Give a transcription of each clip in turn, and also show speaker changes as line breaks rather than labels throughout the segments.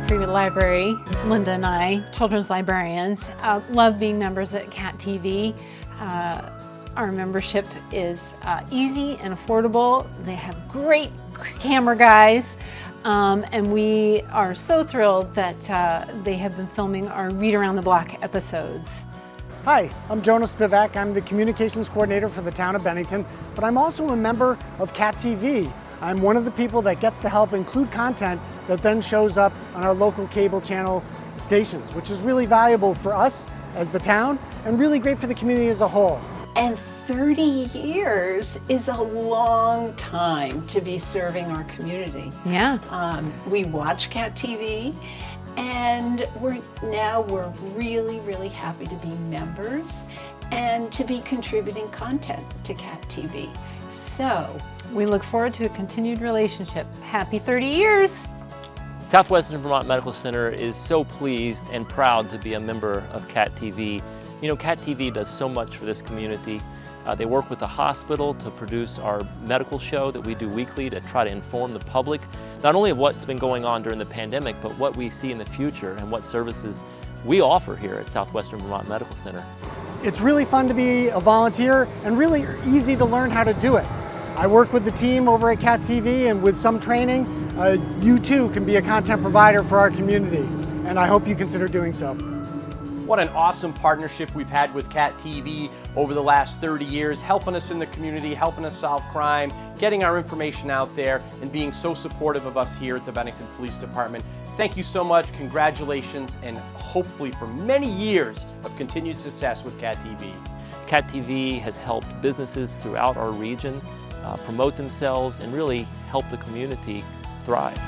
Free Library, Linda and I, children's librarians, love being members at CAT TV. Our membership is easy and affordable. They have great camera guys, and we are so thrilled that they have been filming our Read Around the Block episodes.
Hi, I'm Jonas Spivak. I'm the communications coordinator for the town of Bennington, but I'm also a member of CAT TV. I'm one of the people that gets to help include content that then shows up on our local cable channel stations, which is really valuable for us as the town and really great for the community as a whole.
And 30 years is a long time to be serving our community.
Yeah.
We watch CAT TV, and we're really, really happy to be members and to be contributing content to CAT TV. So
we look forward to a continued relationship. Happy 30 years!
Southwestern Vermont Medical Center is so pleased and proud to be a member of CAT TV. You know, CAT TV does so much for this community. They work with the hospital to produce our medical show that we do weekly to try to inform the public, not only of what's been going on during the pandemic, but what we see in the future and what services we offer here at Southwestern Vermont Medical Center.
It's really fun to be a volunteer and really easy to learn how to do it. I work with the team over at CAT TV, and with some training, you too can be a content provider for our community, and I hope you consider doing so.
What an awesome partnership we've had with CAT TV over the last 30 years, helping us in the community, helping us solve crime, getting our information out there, and being so supportive of us here at the Bennington Police Department. Thank you so much, congratulations, and hopefully for many years of continued success with CAT TV.
CAT TV has helped businesses throughout our region promote themselves and really help the community thrive.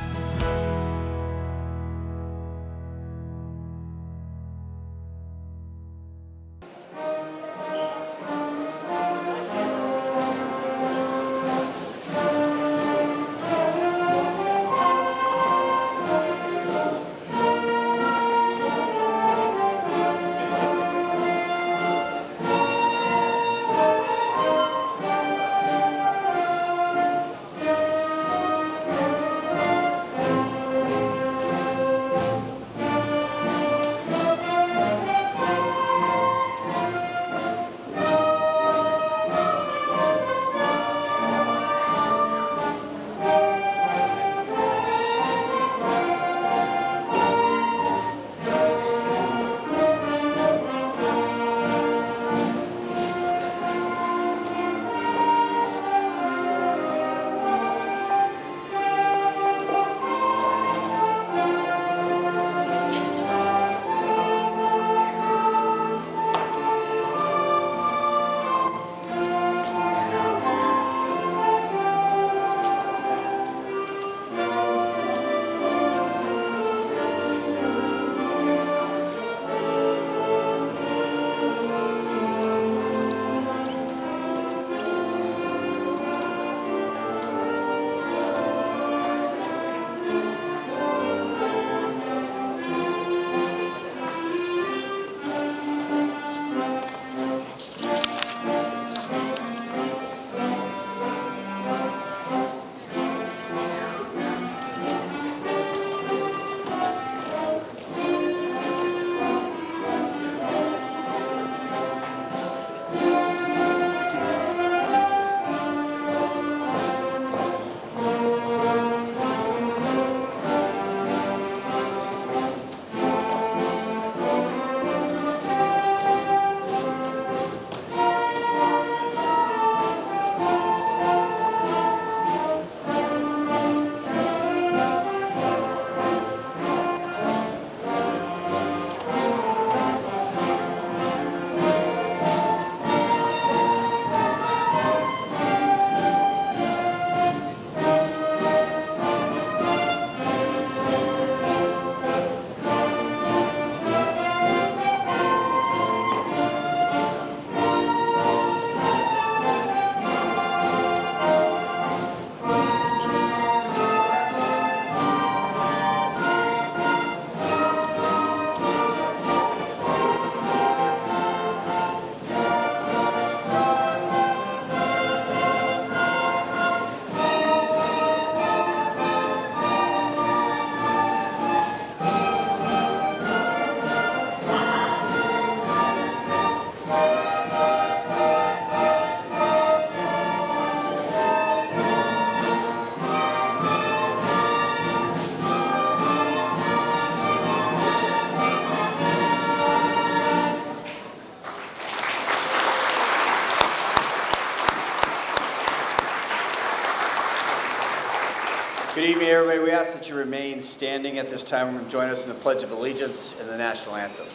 evening, everybody. We ask that you remain standing at this time and join us in the Pledge of Allegiance and the National Anthem.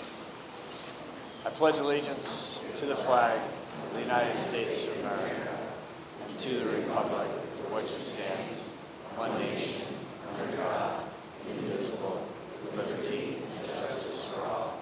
I pledge allegiance to the flag of the United States of America and to the republic for which it stands, one nation, under God, indivisible, with liberty and justice for all.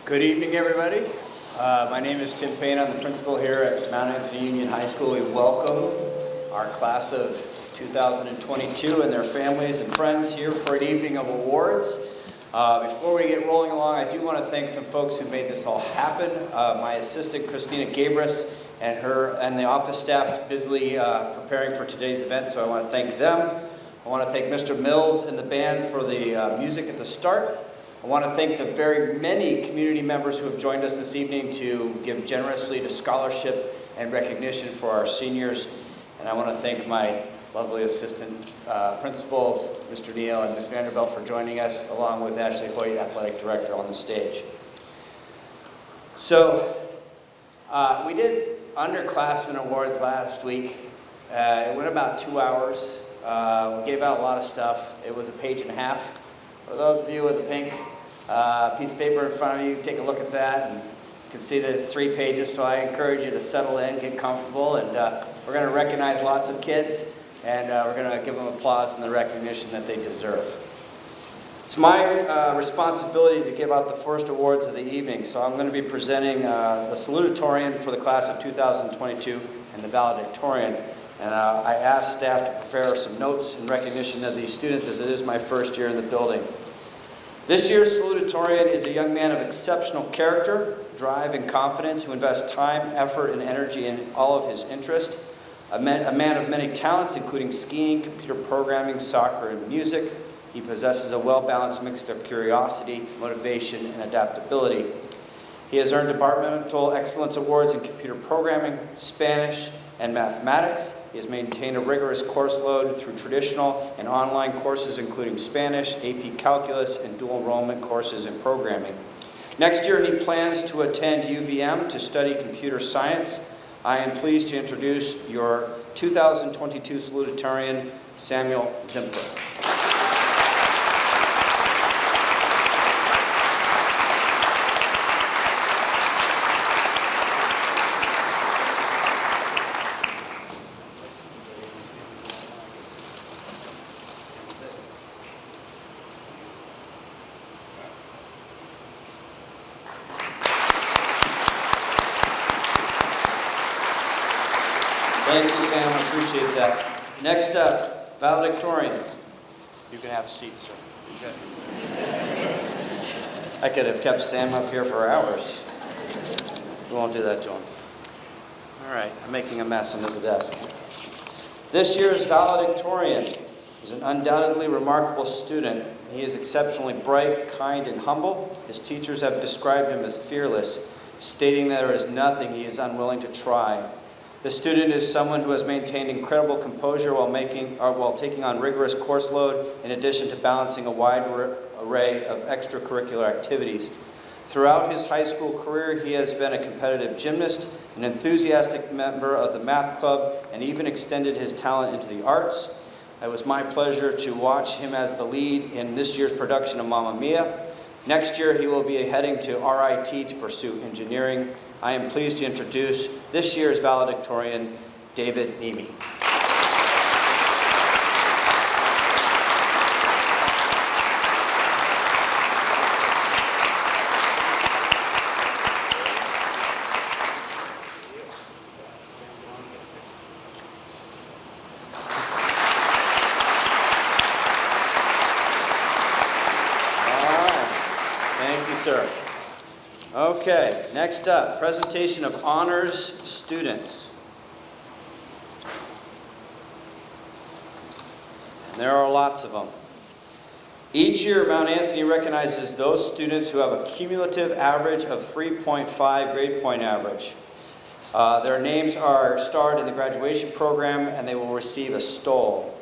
Good evening, everybody. My name is Tim Payne. I'm the principal here at Mount Anthony Union High School. We welcome our class of 2022 and their families and friends here for an evening of awards. Before we get rolling along, I do want to thank some folks who made this all happen. My assistant, Christina Gabris, and the office staff busily preparing for today's event, so I want to thank them. I want to thank Mr. Mills and the band for the music at the start. I want to thank the very many community members who have joined us this evening to give generously to scholarship and recognition for our seniors. And I want to thank my lovely assistant principals, Mr. Neal and Ms. Vanderbilt, for joining us, along with Ashley Hoyt, athletic director, on the stage. So we did underclassmen awards last week. It went about 2 hours. We gave out a lot of stuff. It was a page and a half. For those of you with a pink piece of paper in front of you, take a look at that, and you can see that it's 3 pages, so I encourage you to settle in, get comfortable, and we're going to recognize lots of kids, and we're going to give them applause and the recognition that they deserve. It's my responsibility to give out the first awards of the evening, so I'm going to be presenting the salutatorian for the class of 2022 and the valedictorian. And I asked staff to prepare some notes in recognition of these students, as it is my first year in the building. This year's salutatorian is a young man of exceptional character, drive, and confidence who invests time, effort, and energy in all of his interests. A man of many talents, including skiing, computer programming, soccer, and music. He possesses a well-balanced mix of curiosity, motivation, and adaptability. He has earned departmental excellence awards in computer programming, Spanish, and mathematics. He has maintained a rigorous course load through traditional and online courses, including Spanish, AP Calculus, and dual enrollment courses in programming. Next year, he plans to attend UVM to study computer science. I am pleased to introduce your 2022 salutatorian, Samuel Zimpler. Thank you, Sam. I appreciate that. Next up, valedictorian. You can have a seat, sir. Okay. I could have kept Sam up here for hours. We won't do that to him. All right, I'm making a mess under the desk. This year's valedictorian is an undoubtedly remarkable student. He is exceptionally bright, kind, and humble. His teachers have described him as fearless, stating that there is nothing he is unwilling to try. The student is someone who has maintained incredible composure while taking on rigorous course load, in addition to balancing a wide array of extracurricular activities. Throughout his high school career, he has been a competitive gymnast, an enthusiastic member of the math club, and even extended his talent into the arts. It was my pleasure to watch him as the lead in this year's production of Mamma Mia. Next year, he will be heading to RIT to pursue engineering. I am pleased to introduce this year's valedictorian, David Nemi. Sir. Okay, next up, presentation of honors students. And there are lots of them. Each year, Mount Anthony recognizes those students who have a cumulative average of 3.5 grade point average. Their names are starred in the graduation program, and they will receive a stole.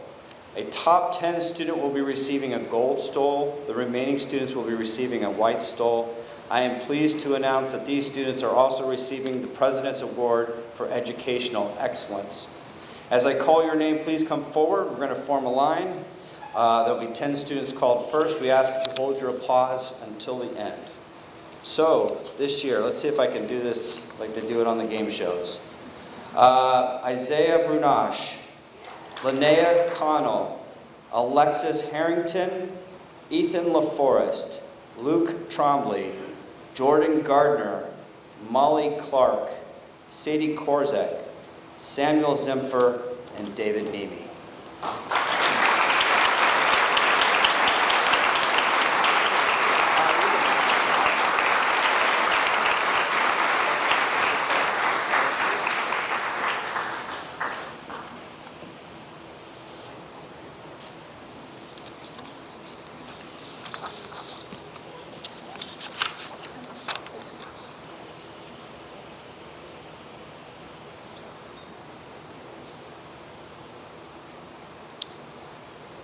A top 10 student will be receiving a gold stole. The remaining students will be receiving a white stole. I am pleased to announce that these students are also receiving the President's Award for Educational Excellence. As I call your name, please come forward. We're going to form a line. There'll be 10 students called first. We ask that you hold your applause until the end. So, this year, let's see if I can do this like they do it on the game shows. Isaiah Brunash, Linnea Connell, Alexis Harrington, Ethan LaForest, Luke Trombley, Jordan Gardner, Molly Clark, Sadie Korzek, Samuel Zimpher, and David Nemi.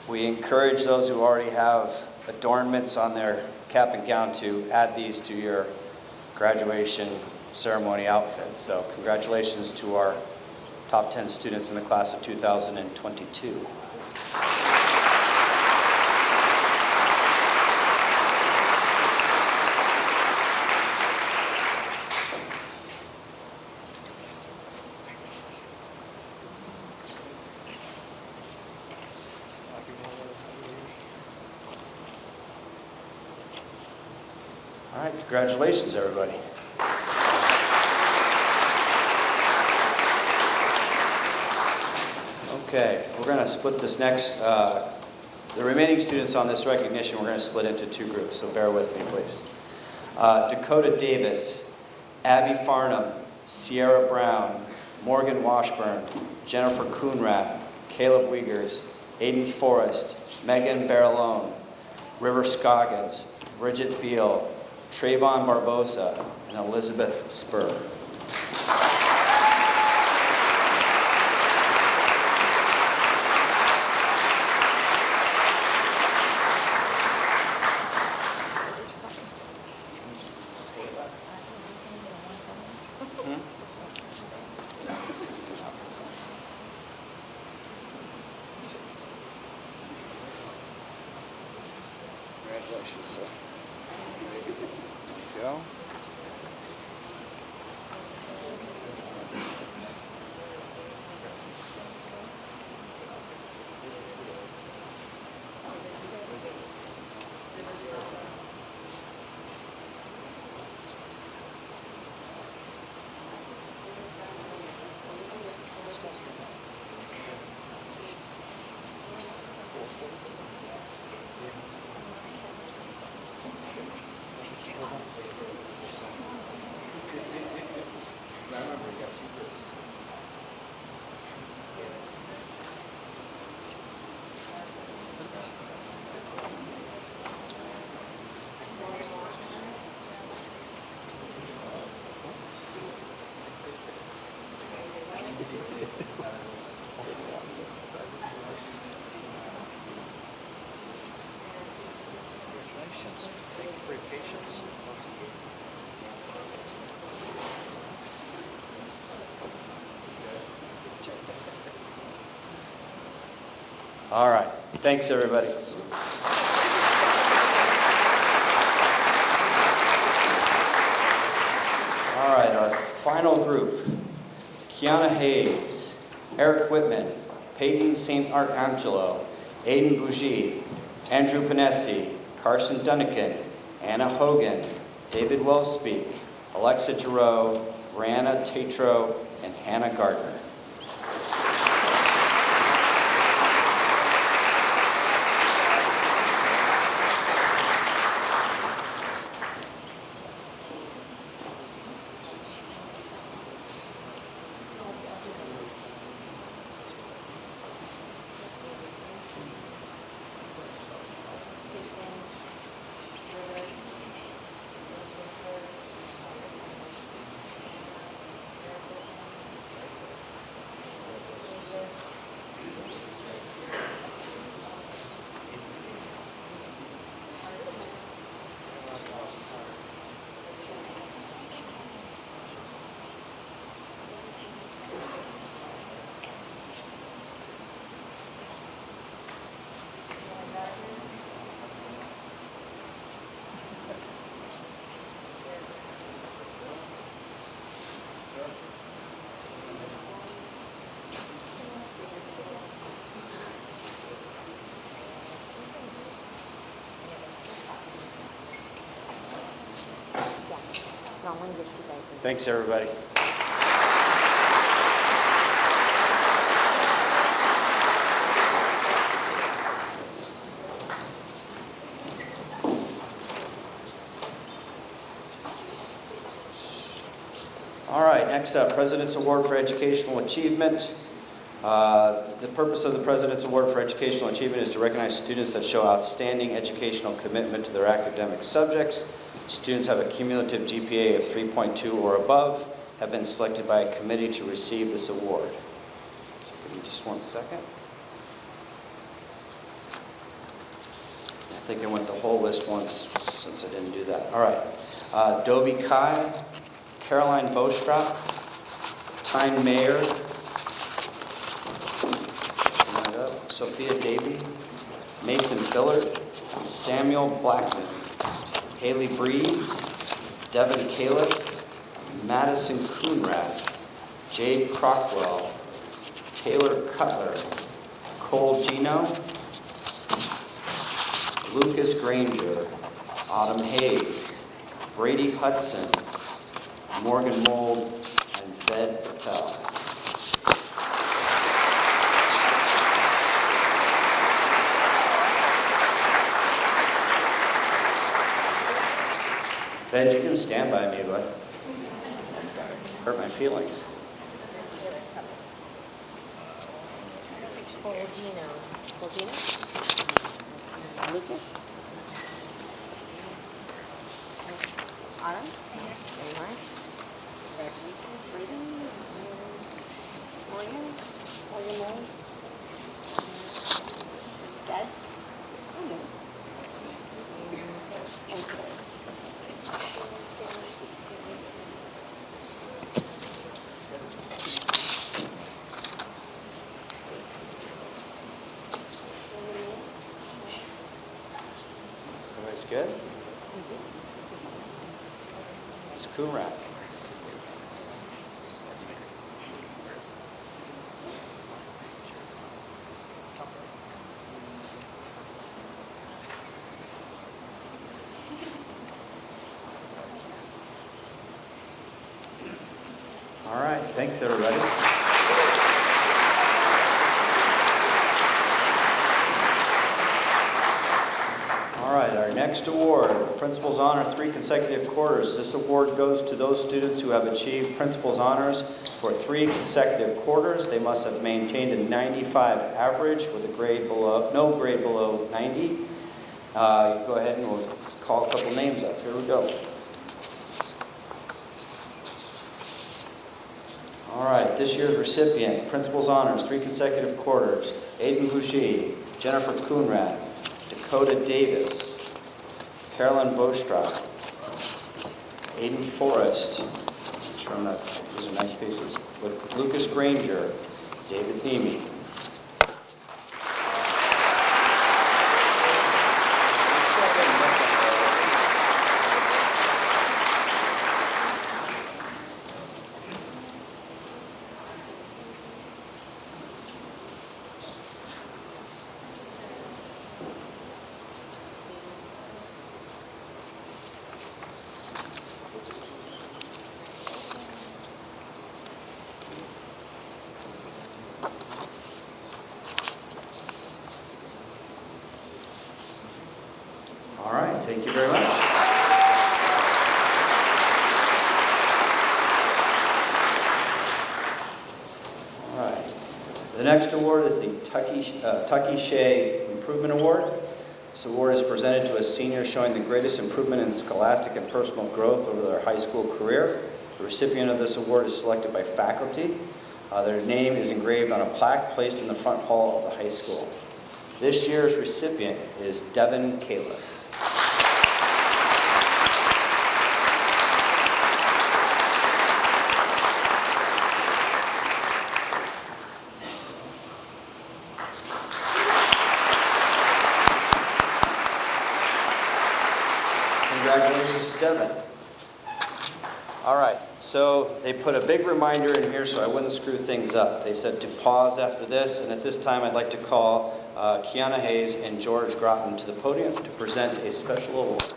We encourage those who already have adornments on their cap and gown to add these to your graduation ceremony outfits. So congratulations to our top 10 students in the class of 2022. All right, congratulations, everybody. Okay, we're going to split this next, the remaining students on this recognition, we're going to split into two groups, so bear with me, please. Dakota Davis, Abby Farnham, Sierra Brown, Morgan Washburn, Jennifer Coonrat, Caleb Wiegers, Aiden Forrest, Megan Baralone, River Scoggins, Bridget Beal, Trayvon Barbosa, and Elizabeth Spur. Congratulations, sir. Go. All right. Thanks, everybody. All right, our final group, Kiana Hayes, Eric Whitman, Peyton St. Arcangelo, Aiden Bougie, Andrew Panesi, Carson Dunnican, Anna Hogan, David Wellspeak, Alexa Giroux, Brianna Tatro, and Hannah Gardner. Thanks, everybody. All right, next up, President's Award for Educational Achievement. The purpose of the President's Award for Educational Achievement is to recognize students that show outstanding educational commitment to their academic subjects. Students have a cumulative GPA of 3.2 or above, have been selected by a committee to receive this award. So give me just 1 second. I think I went the whole list once since I didn't do that. All right. Dobie Kai, Caroline Bostrop, Tyne Mayer, Sophia Davey, Mason Fillard, Samuel Blackman, Haley Breeze, Devin Califf, Madison Coonrad, Jade Crockwell, Taylor Cutler, Cole Gino, Lucas Granger, Autumn Hayes, Brady Hudson, Morgan Mold, and Ved Patel. Ved, you can stand by me, but hurt my feelings.
Colgino. Lucas. Autumn. There you are. Brady. Morgan. Mold. Dad. And Claire.
Everybody's good? Ms. Coonrad. All right, thanks everybody. All right, our next award, Principal's Honor 3 consecutive quarters. This award goes to those students who have achieved Principal's Honors for 3 consecutive quarters. They must have maintained a 95 average with a grade below, no grade below 90. Go ahead and we'll call a couple names up. Here we go. All right, this year's recipient, Principal's Honors, 3 consecutive quarters. Aiden Bougie, Jennifer Coonrad, Dakota Davis, Carolyn Bostrop, Aiden Forrest, I'm sure I'm not, these are nice pieces, with Lucas Granger, David Theme. next award is the Tucky Shea Improvement Award. This award is presented to a senior showing the greatest improvement in scholastic and personal growth over their high school career. The recipient of this award is selected by faculty. Their name is engraved on a plaque placed in the front hall of the high school. This year's recipient is Devin Califf. Congratulations to Devin. All right, so they put a big reminder in here so I wouldn't screw things up. They said to pause after this, and at this time I'd like to call Kiana Hayes and George Groton to the podium to present a special award.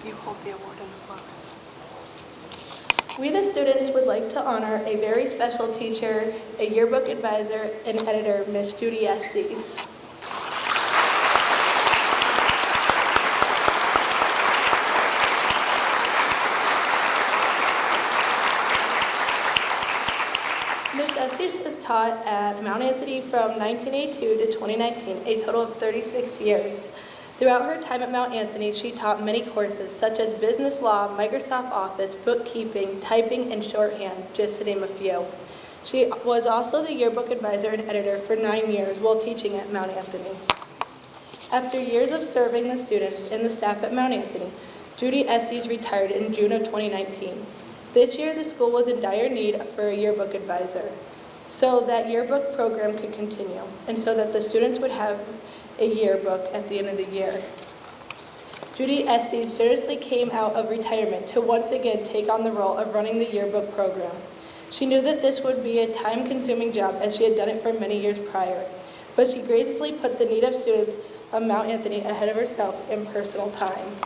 You hold the award in the front. We, the students, would like to honor a very special teacher, a yearbook advisor and editor, Miss Judy Estes. Miss Estes has taught at Mount Anthony from 1982 to 2019, a total of 36 years. Throughout her time at Mount Anthony, she taught many courses such as business law, Microsoft Office, bookkeeping, typing, and shorthand, just to name a few. She was also the yearbook advisor and editor for 9 years while teaching at Mount Anthony. After years of serving the students and the staff at Mount Anthony, Judy Estes retired in June of 2019. This year, the school was in dire need for a yearbook advisor, so that yearbook program could continue, and so that the students would have a yearbook at the end of the year. Judy Estes generously came out of retirement to once again take on the role of running the yearbook program. She knew that this would be a time-consuming job as she had done it for many years prior, but she graciously put the need of students of Mount Anthony ahead of herself in personal time.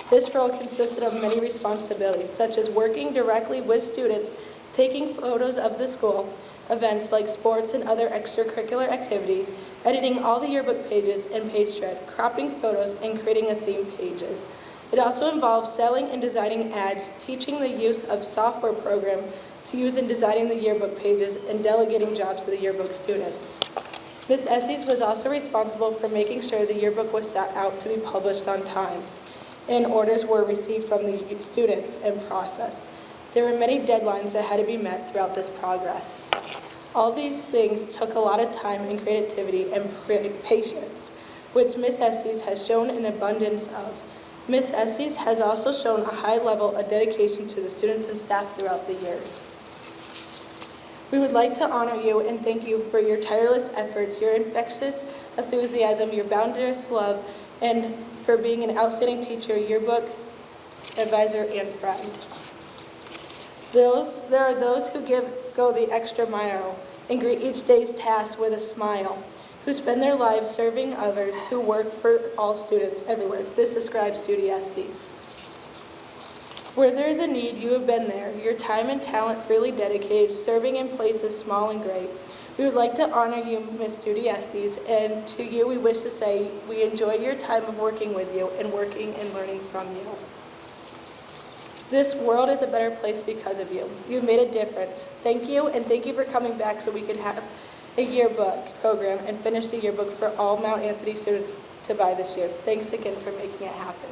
This role consisted of many responsibilities, such as working directly with students, taking photos of the school, events like sports and other extracurricular activities, editing all the yearbook pages and page spread, cropping photos, and creating a theme pages. It also involves selling and designing ads, teaching the use of software programs to use in designing the yearbook pages, and delegating jobs to the yearbook students. Ms. Estes was also responsible for making sure the yearbook was set out to be published on time, and orders were received from the students and processed. There were many deadlines that had to be met throughout this progress. All these things took a lot of time and creativity and patience, which Ms. Estes has shown an abundance of. Ms. Estes has also shown a high level of dedication to the students and staff throughout the years. We would like to honor you and thank you for your tireless efforts, your infectious enthusiasm, your boundless love, and for being an outstanding teacher, yearbook advisor, and friend. There are those who go the extra mile and greet each day's task with a smile, who spend their lives serving others, who work for all students everywhere. This describes Judy Estes. Where there is a need, you have been there, your time and talent freely dedicated, serving in places small and great. We would like to honor you, Miss Judy Estes, and to you we wish to say we enjoyed your time of working with you and working and learning from you. This world is a better place because of you. You've made a difference. Thank you, and thank you for coming back so we could have a yearbook program and finish the yearbook for all Mount Anthony students to buy this year. Thanks again for making it happen.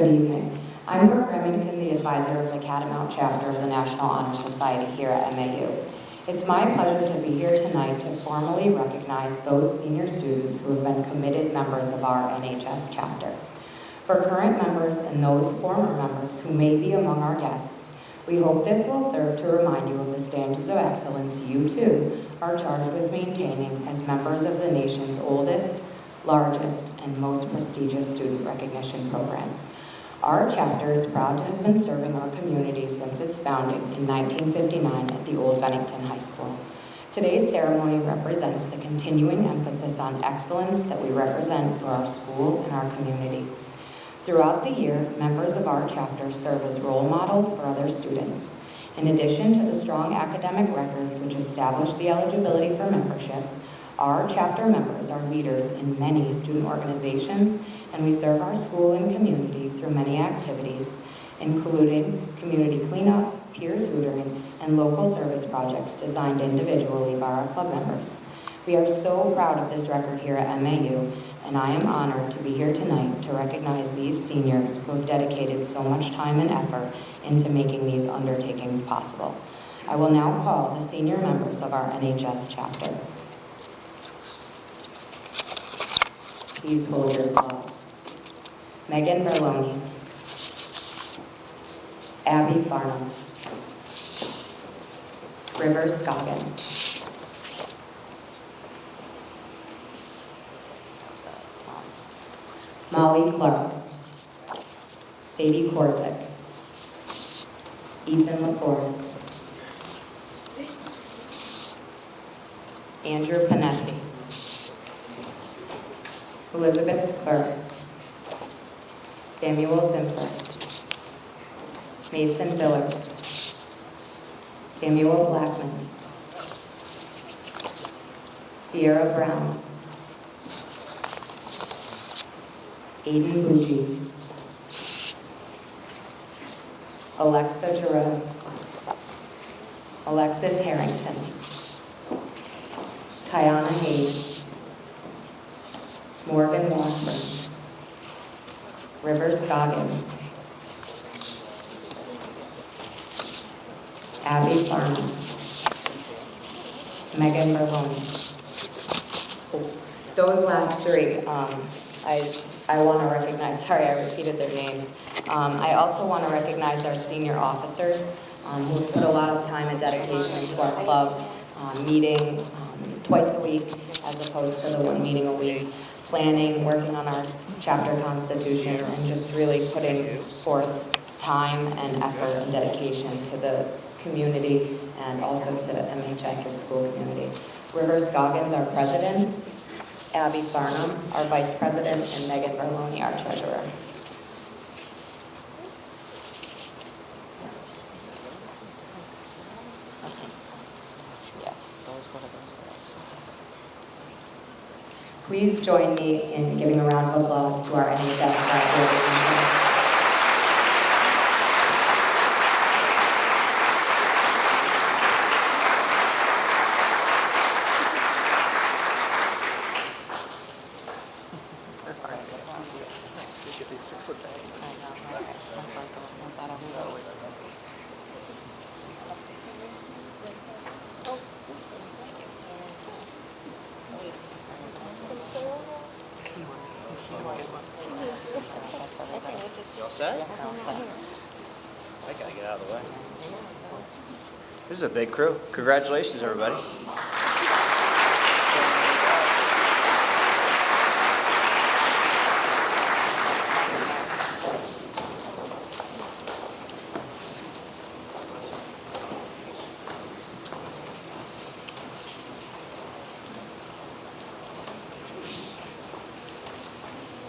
evening. I'm Brooke Remington, the advisor of the Catamount chapter of the National Honor Society here at MAU. It's my pleasure to be here tonight to formally recognize those senior students who have been committed members of our NHS chapter. For current members and those former members who may be among our guests, we hope this will serve to remind you of the standards of excellence you too are charged with maintaining as members of the nation's oldest, largest, and most prestigious student recognition program. Our chapter is proud to have been serving our community since its founding in 1959 at the Old Bennington High School. Today's ceremony represents the continuing emphasis on excellence that we represent for our school and our community. Throughout the year, members of our chapter serve as role models for other students. In addition to the strong academic records which establish the eligibility for membership, our chapter members are leaders in many student organizations, and we serve our school and community through many activities, including community cleanup, peer tutoring, and local service projects designed individually by our club members. We are so proud of this record here at MAU, and I am honored to be here tonight to recognize these seniors who have dedicated so much time and effort into making these undertakings possible. I will now call the senior members of our NHS chapter. Please hold your applause. Megan Merloni, Abby Farnham, River Scoggins, Molly Clark, Sadie Korzik, Ethan LaForest, Andrew Panesi, Elizabeth Spur, Samuel Zimpler, Mason Biller, Samuel Blackman, Sierra Brown, Aiden Bucci, Alexa Giroux, Alexis Harrington, Kiana Hayes, Morgan Washburn, River Scoggins, Abby Farnham, Megan Merloni. Those last three, I want to recognize, sorry I repeated their names. I also want to recognize our senior officers who put a lot of time and dedication into our club, meeting twice a week as opposed to the one meeting a week, planning, working on our chapter constitution, and just really putting forth time and effort and dedication to the community and also to MHS's school community. River Scoggins, our president, Abby Farnham, our vice president, and Megan Merloni, our treasurer. Yeah, those girls. Please join me in giving a round of applause to our NHS graduates.
This is a big crew. Congratulations, everybody.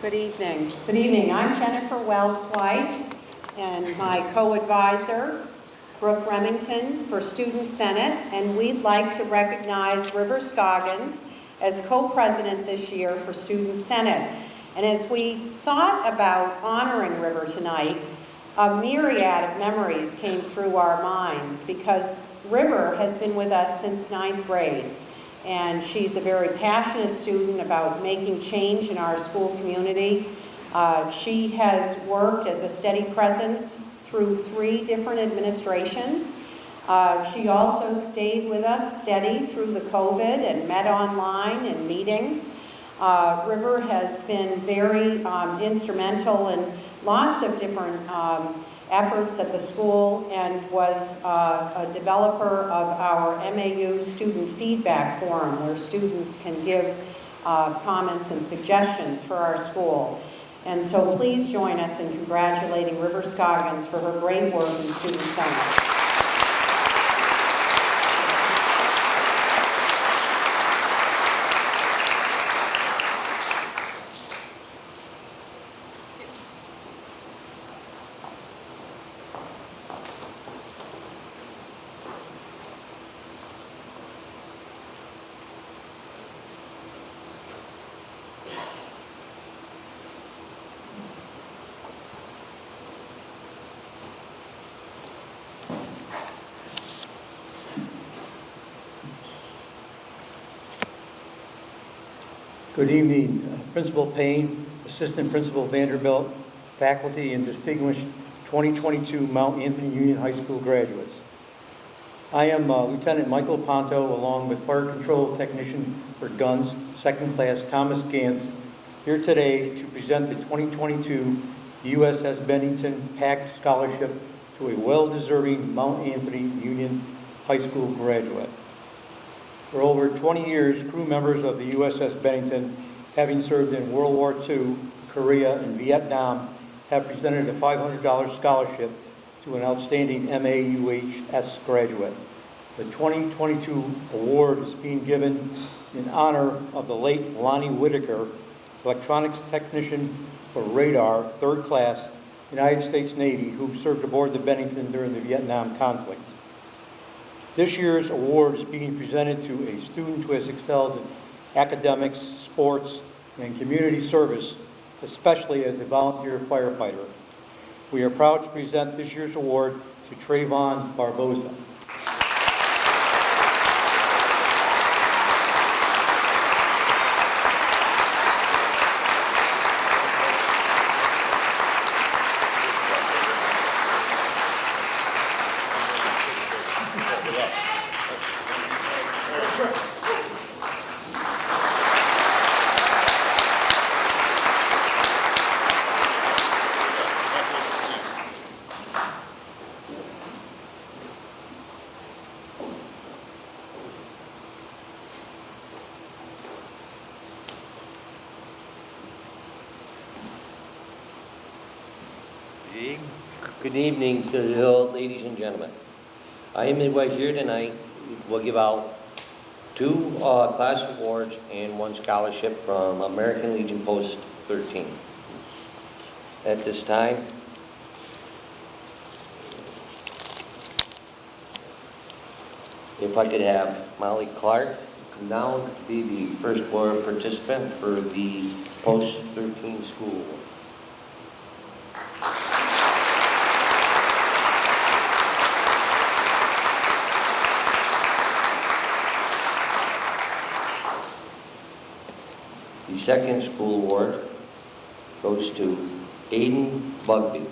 Good evening. Good evening. I'm Jennifer Wells White, and my co-advisor, Brooke Remington for Student Senate, and we'd like to recognize River Scoggins as co-president this year for Student Senate. And as we thought about honoring River tonight, a myriad of memories came through our minds because River has been with us since 9th grade. And she's a very passionate student about making change in our school community. She has worked as a steady presence through 3 different administrations. She also stayed with us steady through the COVID and met online in meetings. River has been very instrumental in lots of different efforts at the school and was a developer of our MAU Student Feedback Forum, where students can give comments and suggestions for our school. And so please join us in congratulating River Scoggins for her great work in Student Senate.
Good evening, Principal Payne, Assistant Principal Vanderbilt, faculty, and distinguished 2022 Mount Anthony Union High School graduates. I am Lieutenant Michael Ponto, along with Fire Control Technician for Guns, 2nd Class Thomas Gantz, here today to present the 2022 USS Bennington PACT Scholarship to a well-deserving Mount Anthony Union High School graduate. For over 20 years, crew members of the USS Bennington, having served in World War II, Korea, and Vietnam, have presented a $500 scholarship to an outstanding MAUHS graduate. The 2022 award is being given in honor of the late Lonnie Whitaker, electronics technician for radar, 3rd class, United States Navy, who served aboard the Bennington during the Vietnam conflict. This year's award is being presented to a student who has excelled in academics, sports, and community service, especially as a volunteer firefighter. We are proud to present this year's award to Trayvon Barboza.
Good evening to the Hills, ladies and gentlemen. I am midway here tonight. We'll give out 2 class awards and 1 scholarship from American Legion Post 13. At this time, if I could have Molly Clark now be the first board participant for the Post 13 school. The second school award goes to Aiden Bugby.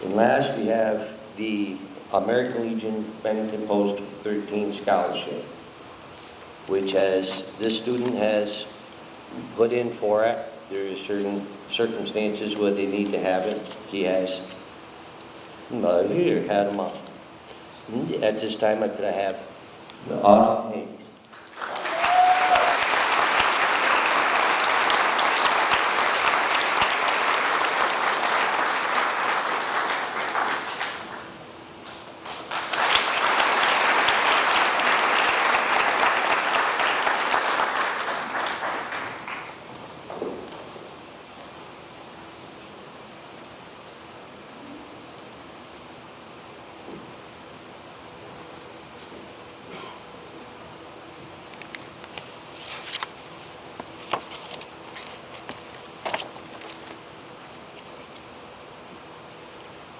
And last, we have the American Legion Bennington Post 13 Scholarship, which this student has put in for it. There is certain circumstances where they need to have it. She has here, had them up. At this time, I could have Autumn Hayes.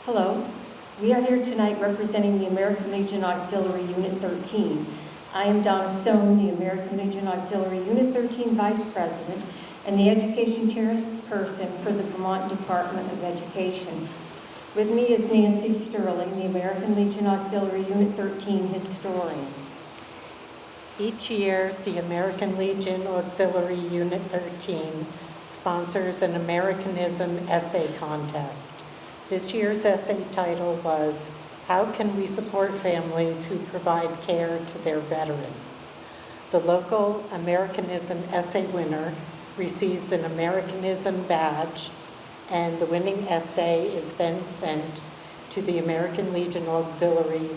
Hello, We are here tonight representing the American Legion Auxiliary Unit 13. I am Donna Stone, the American Legion Auxiliary Unit 13 Vice President and the Education Chairperson for the Vermont Department of Education. With me is Nancy Sterling, the American Legion Auxiliary Unit 13 historian.
Each year, the American Legion Auxiliary Unit 13 sponsors an Americanism essay contest. This year's essay title was, "How Can We Support Families Who Provide Care to Their Veterans?" The local Americanism essay winner receives an Americanism badge, and the winning essay is then sent to the American Legion Auxiliary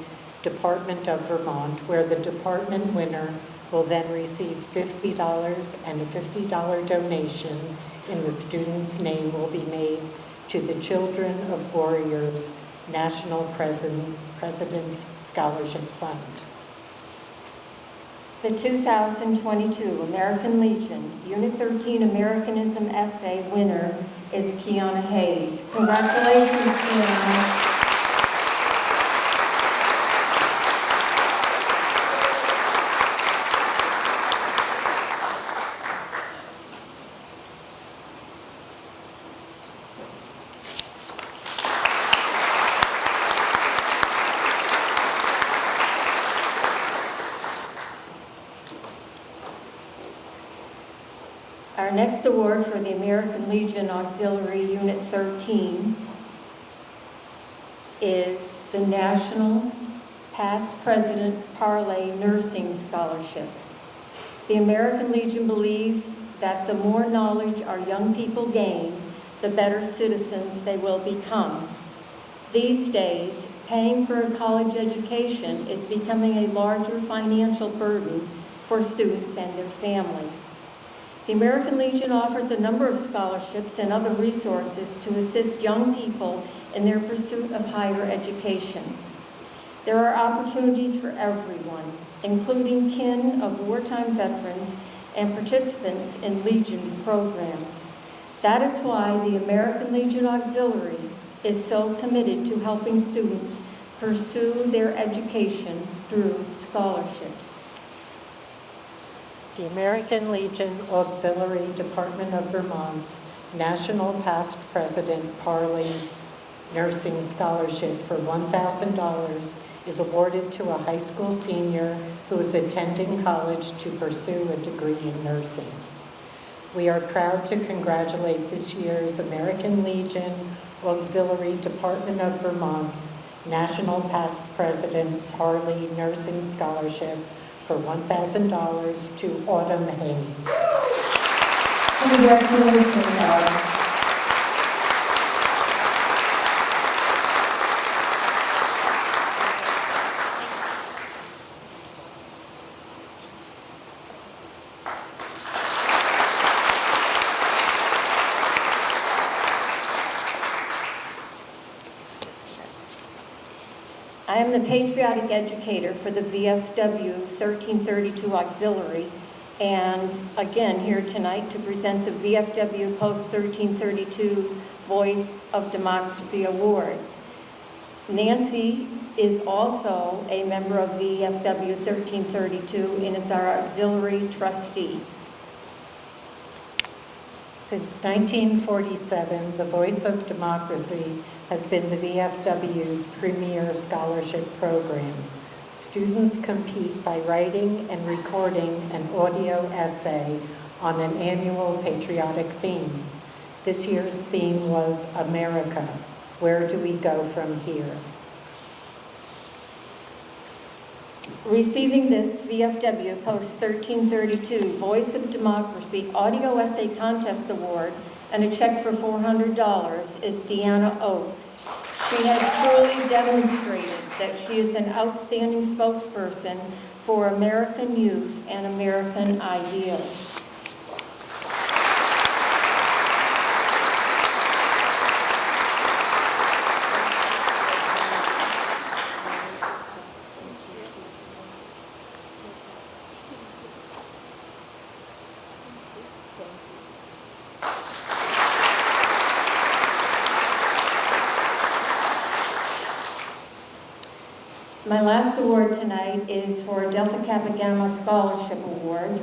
Department of Vermont, where the department winner will then receive $50 and a $50 donation in the student's name will be made to the Children of Warriors National President's Scholarship Fund.
The 2022 American Legion Unit 13 Americanism essay winner is Kiana Hayes. Congratulations, Kiana. Our next award for the American Legion Auxiliary Unit 13 is the National Past President Parley Nursing Scholarship. The American Legion believes that the more knowledge our young people gain, the better citizens they will become. These days, paying for a college education is becoming a larger financial burden for students and their families. The American Legion offers a number of scholarships and other resources to assist young people in their pursuit of higher education. There are opportunities for everyone, including kin of wartime veterans and participants in Legion programs. That is why the American Legion Auxiliary is so committed to helping students pursue their education through scholarships.
The American Legion Auxiliary Department of Vermont's National Past President Parley Nursing Scholarship for $1,000 is awarded to a high school senior who is attending college to pursue a degree in nursing. We are proud to congratulate this year's American Legion Auxiliary Department of Vermont's National Past President Parley Nursing Scholarship for $1,000 to Autumn Hayes.
Congratulations, Autumn. I am the patriotic educator for the VFW 1332 Auxiliary, and again here tonight to present the VFW Post 1332 Voice of Democracy Awards. Nancy is also a member of VFW 1332 and is our auxiliary trustee.
Since 1947, the Voice of Democracy has been the VFW's premier scholarship program. Students compete by writing and recording an audio essay on an annual patriotic theme. This year's theme was America. Where do we go from here?
Receiving this VFW Post 1332 Voice of Democracy Audio Essay Contest Award and a check for $400 is Deanna Oakes. She has truly demonstrated that she is an outstanding spokesperson for American youth and American ideals. My last award tonight is for Delta Kappa Gamma Scholarship Award,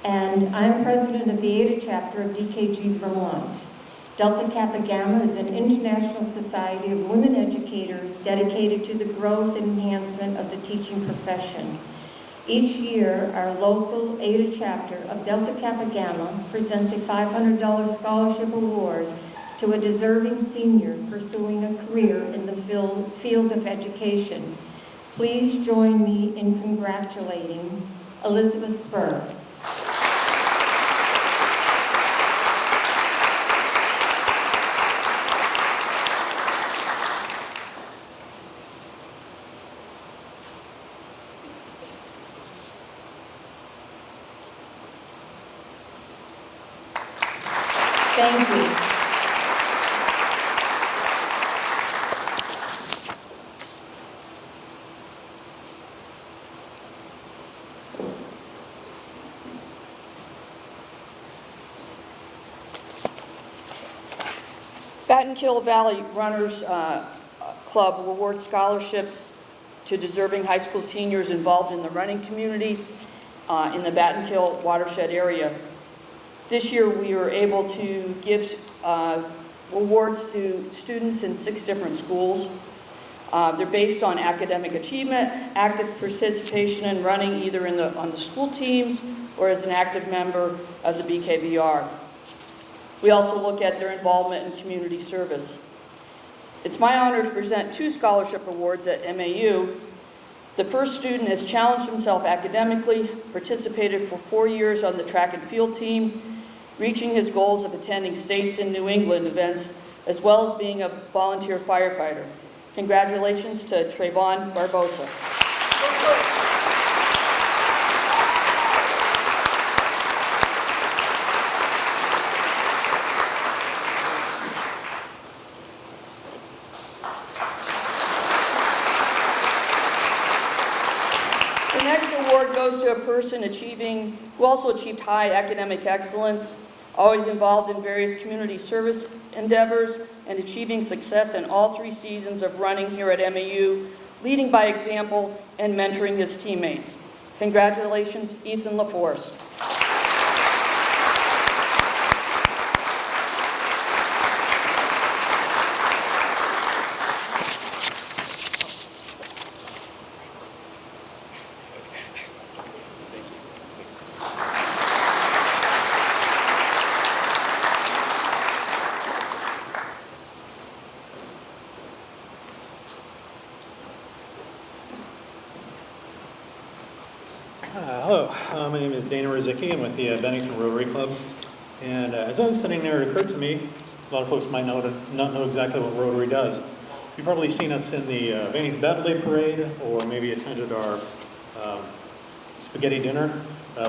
and I'm president of the Ada chapter of DKG Vermont. Delta Kappa Gamma is an international society of women educators dedicated to the growth and enhancement of the teaching profession. Each year, our local Ada chapter of Delta Kappa Gamma presents a $500 scholarship award to a deserving senior pursuing a career in the field of education. Please join me in congratulating Elizabeth Spur. Thank you.
Battenkill Valley Runners Club awards scholarships to deserving high school seniors involved in the running community in the Battenkill watershed area. This year we were able to give awards to students in 6 different schools. They're based on academic achievement, active participation in running either on the school teams or as an active member of the BKVR. We also look at their involvement in community service. It's my honor to present 2 scholarship awards at MAU. The first student has challenged himself academically, participated for 4 years on the track and field team, reaching his goals of attending states and New England events, as well as being a volunteer firefighter. Congratulations to Trayvon Barbosa. The next award goes to a person who also achieved high academic excellence, always involved in various community service endeavors, and achieving success in all 3 seasons of running here at MAU, leading by example and mentoring his teammates. Congratulations, Ethan LaForce.
Hello, my name is Dana Rizicki. I'm with the Bennington Rotary Club. And as I was sitting there, it occurred to me, a lot of folks might not know exactly what Rotary does. You've probably seen us in the Bennington Battle Day Parade, or maybe attended our spaghetti dinner,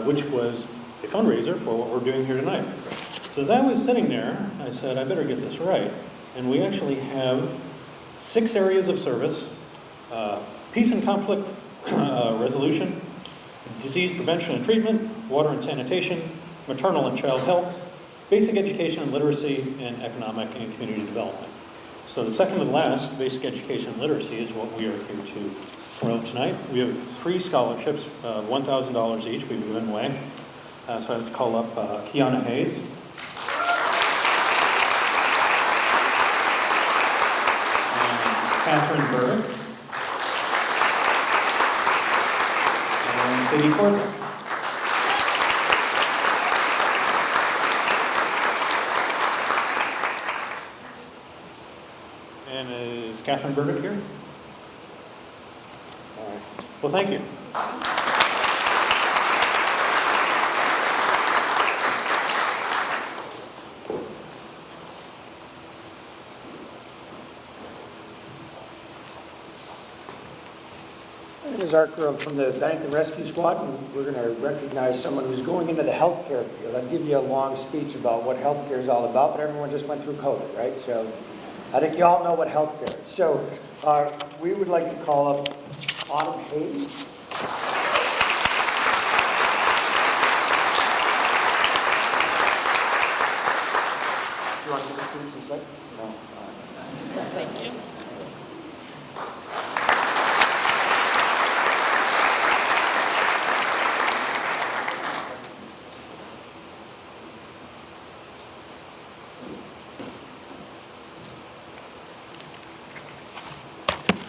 which was a fundraiser for what we're doing here tonight. So as I was sitting there, I said, I better get this right. And we actually have 6 areas of service: peace and conflict resolution, disease prevention and treatment, water and sanitation, maternal and child health, basic education and literacy, and economic and community development. So the second to the last, basic education and literacy, is what we are here to promote tonight. We have 3 scholarships of $1,000 each we've given away. So I have to call up Kiana Hayes. And Catherine Burdick. And Sadie Korczak. And is Catherine Burdick here? All right. Well, thank you.
My name is Art Grove from the Bennington Rescue Squad, and we're going to recognize someone who's going into the healthcare field. I'd give you a long speech about what healthcare is all about, but everyone just went through COVID, right? So I think you all know what healthcare is. So we would like to call up Autumn Hayes. Do you want to give a speech instead? No. Thank you.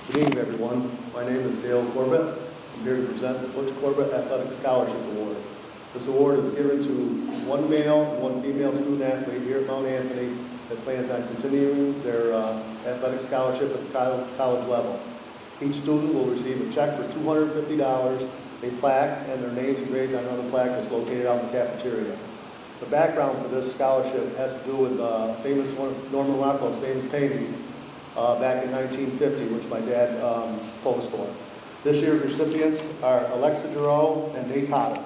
Good evening, everyone. My name is Dale Corbett. I'm here to present the Butch Corbett Athletic Scholarship Award. This award is given to one male and one female student athlete here at Mount Anthony that plans on continuing their athletic scholarship at the college level. Each student will receive a check for $250, a plaque, and their names engraved on another plaque that's located out in the cafeteria. The background for this scholarship has to do with one of Norman Rockwell's famous paintings back in 1950, which my dad posed for. This year's recipients are Alexa Giroux and Nate Potter.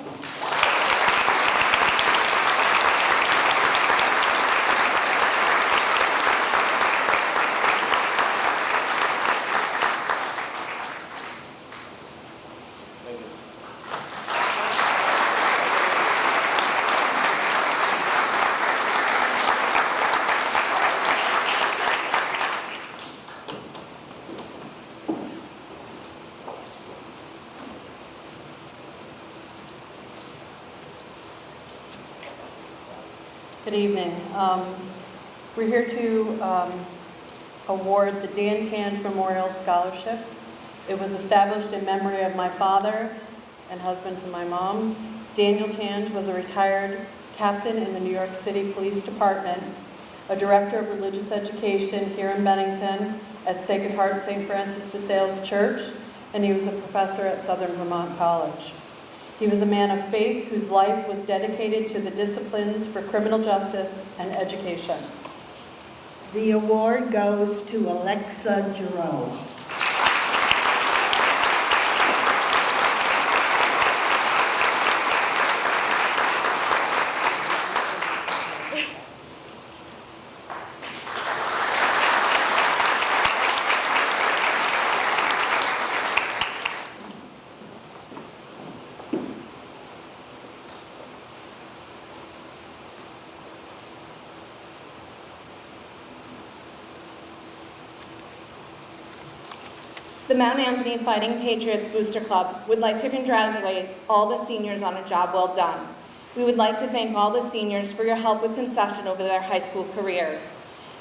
Good evening. We're here to award the Dan Tange Memorial Scholarship. It was established in memory of my father and husband to my mom. Daniel Tange was a retired captain in the New York City Police Department, a director of religious education here in Bennington at Sacred Heart St. Francis de Sales Church, and he was a professor at Southern Vermont College. He was a man of faith whose life was dedicated to the disciplines for criminal justice and education.
The award goes to Alexa Giroux.
The Mount Anthony Fighting Patriots Booster Club would like to congratulate all the seniors on a job well done. We would like to thank all the seniors for your help with concession over their high school careers.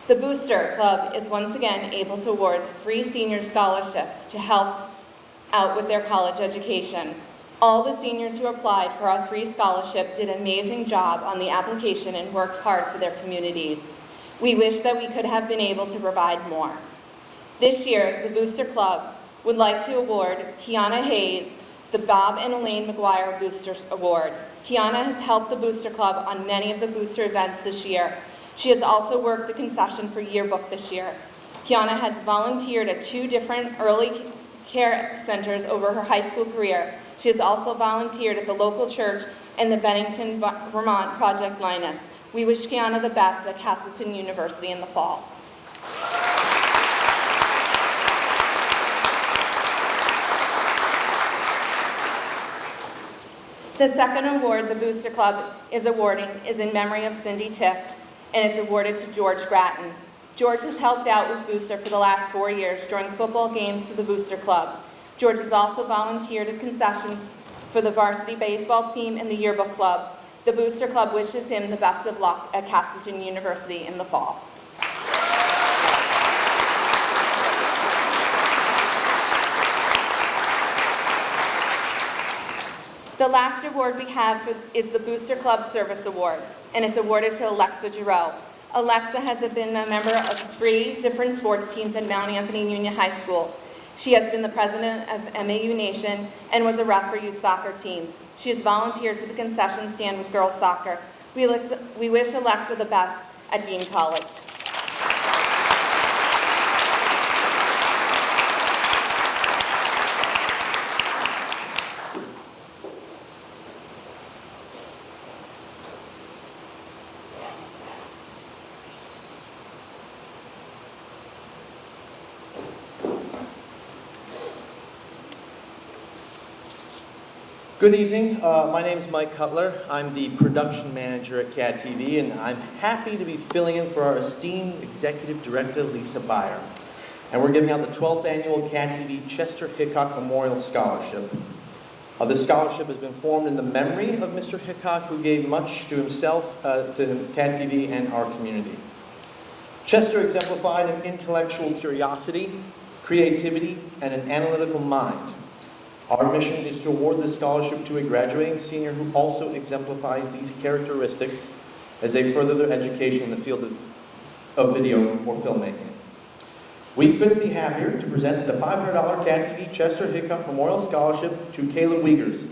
The Booster Club is once again able to award 3 senior scholarships to help out with their college education. All the seniors who applied for our 3 scholarship did an amazing job on the application and worked hard for their communities. We wish that we could have been able to provide more. This year, the Booster Club would like to award Kiana Hayes the Bob and Elaine McGuire Booster Award. Kiana has helped the Booster Club on many of the Booster events this year. She has also worked the concession for yearbook this year. Kiana has volunteered at 2 different early care centers over her high school career. She has also volunteered at the local church and the Bennington, Vermont Project Linus. We wish Kiana the best at Castleton University in the fall. The second award the Booster Club is awarding is in memory of Cindy Tift, and it's awarded to George Gratton. George has helped out with Booster for the last 4 years during football games for the Booster Club. George has also volunteered at concession for the varsity baseball team and the yearbook club. The Booster Club wishes him the best of luck at Castleton University in the fall. The last award we have is the Booster Club Service Award, and it's awarded to Alexa Giroux. Alexa has been a member of 3 different sports teams at Mount Anthony Union High School. She has been the president of MAU Nation and was a ref for youth soccer teams. She has volunteered for the concession stand with girls soccer. We wish Alexa the best at Dean College.
Good evening. My name is Mike Cutler. I'm the production manager at CAT TV, and I'm happy to be filling in for our esteemed executive director, Lisa Beyer. And we're giving out the 12th annual CAT TV Chester Hickok Memorial Scholarship. This scholarship has been formed in the memory of Mr. Hickok, who gave much to himself, to CAT TV, and our community. Chester exemplified an intellectual curiosity, creativity, and an analytical mind. Our mission is to award this scholarship to a graduating senior who also exemplifies these characteristics as they further their education in the field of video or filmmaking. We couldn't be happier to present the $500 Cat TV Chester Hickok Memorial Scholarship to Caleb Wiegers.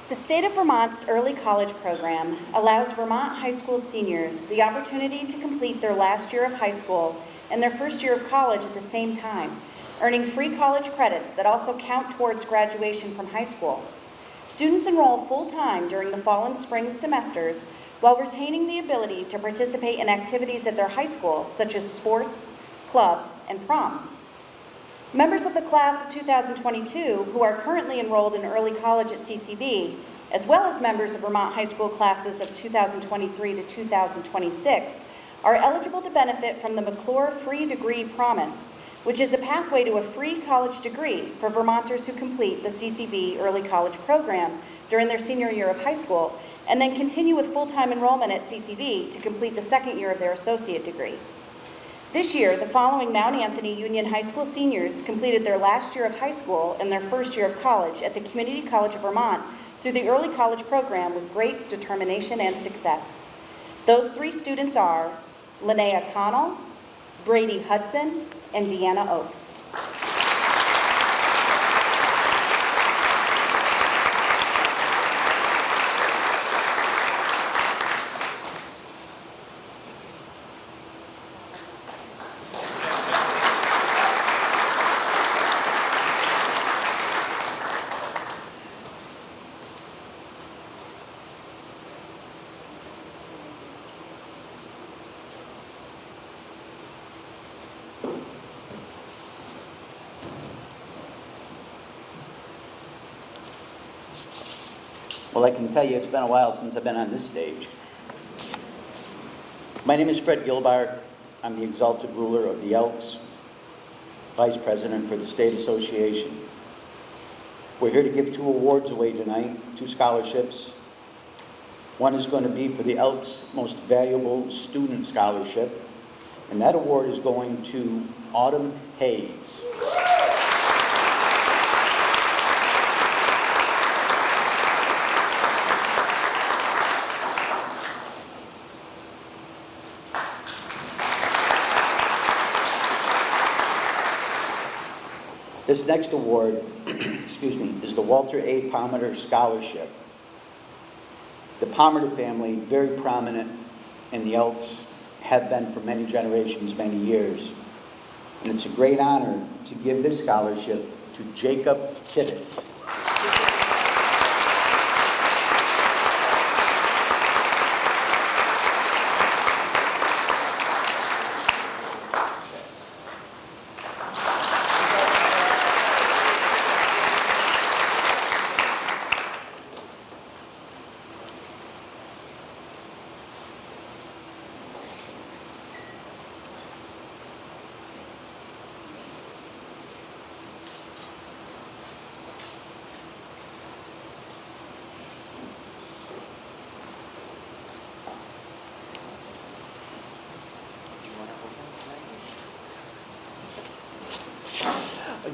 The state of Vermont's early college program allows Vermont high school seniors the opportunity to complete their last year of high school and their first year of college at the same time, earning free college credits that also count towards graduation from high school. Students enroll full-time during the fall and spring semesters while retaining the ability to participate in activities at their high school, such as sports, clubs, and prom. Members of the class of 2022 who are currently enrolled in early college at CCV, as well as members of Vermont high school classes of 2023 to 2026, are eligible to benefit from the McClure Free Degree Promise, which is a pathway to a free college degree for Vermonters who complete the CCV early college program during their senior year of high school, and then continue with full-time enrollment at CCV to complete the second year of their associate degree. This year, the following Mount Anthony Union High School seniors completed their last year of high school and their first year of college at the Community College of Vermont through the early college program with great determination and success. Those three students are Linnea Connell, Brady Hudson, and Deanna Oakes.
Well, I can tell you it's been a while since I've been on this stage. My name is Fred Gilbart. I'm the exalted ruler of the Elks, Vice President for the State Association. We're here to give 2 awards away tonight, 2 scholarships. One is going to be for the Elks Most Valuable Student Scholarship, and that award is going to Autumn Hayes. This next award, excuse me, is the Walter A. Palmer Scholarship. The Palmer family, very prominent in the Elks, have been for many generations, many years. And it's a great honor to give this scholarship to Jacob Tibbetts.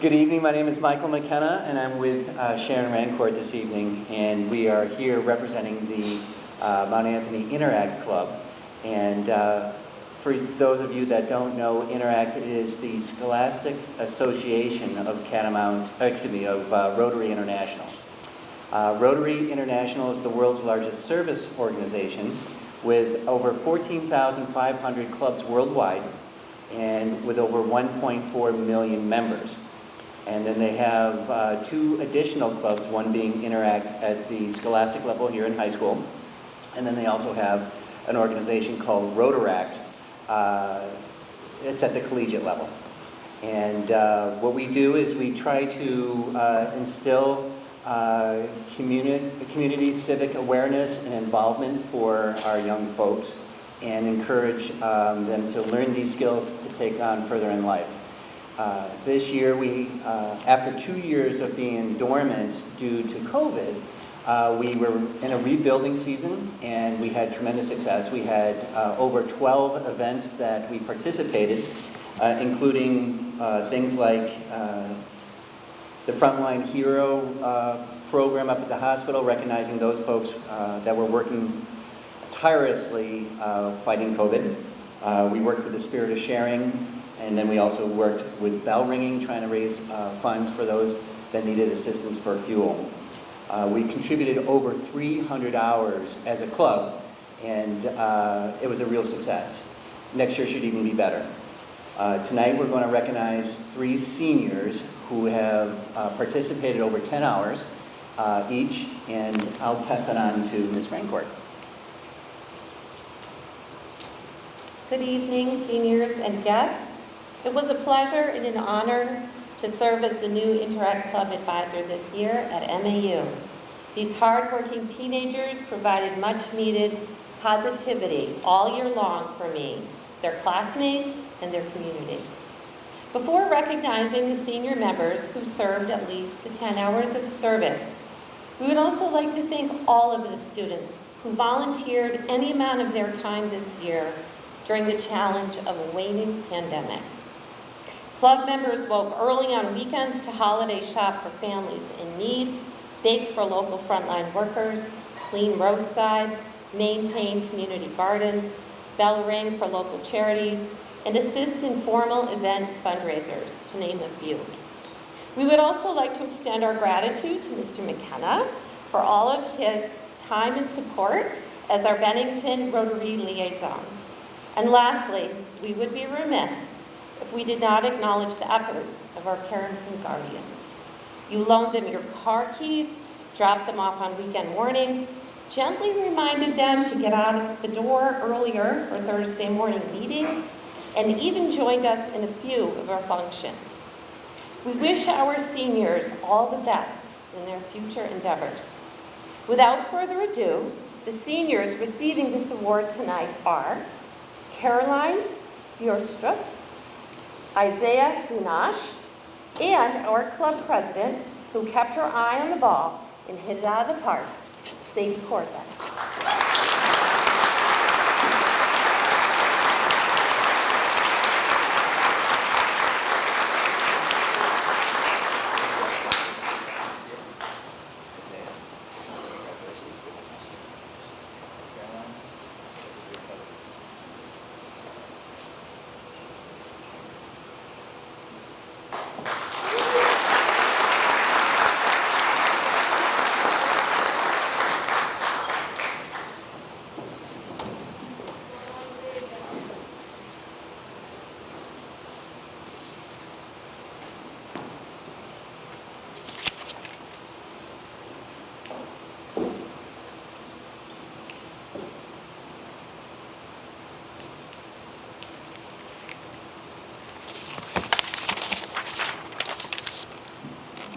Good evening, my name is Michael McKenna and I'm with Sharon Rancourt this evening, and we are here representing the Mount Anthony Interact Club. And for those of you that don't know, Interact is the Scholastic Association of Rotary International. Rotary International is the world's largest service organization with over 14,500 clubs worldwide and with over 1.4 million members. And then they have 2 additional clubs, one being Interact at the scholastic level here in high school. And then they also have an organization called Rotaract. It's at the collegiate level. And what we do is we try to instill community civic awareness and involvement for our young folks and encourage them to learn these skills to take on further in life. This year, after 2 years of being dormant due to COVID, we were in a rebuilding season and we had tremendous success. We had over 12 events that we participated, including things like the Frontline Hero program up at the hospital, recognizing those folks that were working tirelessly fighting COVID. We worked with the Spirit of Sharing, and then we also worked with bell ringing, trying to raise funds for those that needed assistance for fuel. We contributed over 300 hours as a club, and it was a real success. Next year should even be better. Tonight we're going to recognize 3 seniors who have participated over 10 hours each, and I'll pass it on to Ms. Rancourt.
Good evening, seniors and guests. It was a pleasure and an honor to serve as the new Interact Club advisor this year at MAU. These hardworking teenagers provided much needed positivity all year long for me, their classmates, and their community. Before recognizing the senior members who served at least the 10 hours of service, we would also like to thank all of the students who volunteered any amount of their time this year during the challenge of a waning pandemic. Club members woke early on weekends to holiday shop for families in need, bake for local frontline workers, clean roadsides, maintain community gardens, bell ring for local charities, and assist in formal event fundraisers, to name a few. We would also like to extend our gratitude to Mr. McKenna for all of his time and support as our Bennington Rotary Liaison. And lastly, we would be remiss if we did not acknowledge the efforts of our parents and guardians. You loaned them your car keys, dropped them off on weekend mornings, gently reminded them to get out the door earlier for Thursday morning meetings, and even joined us in a few of our functions. We wish our seniors all the best in their future endeavors. Without further ado, the seniors receiving this award tonight are Caroline Bjorstrup, Isaiah Dunash, and our club president, who kept her eye on the ball and hit it out of the park, Sadie Korzak.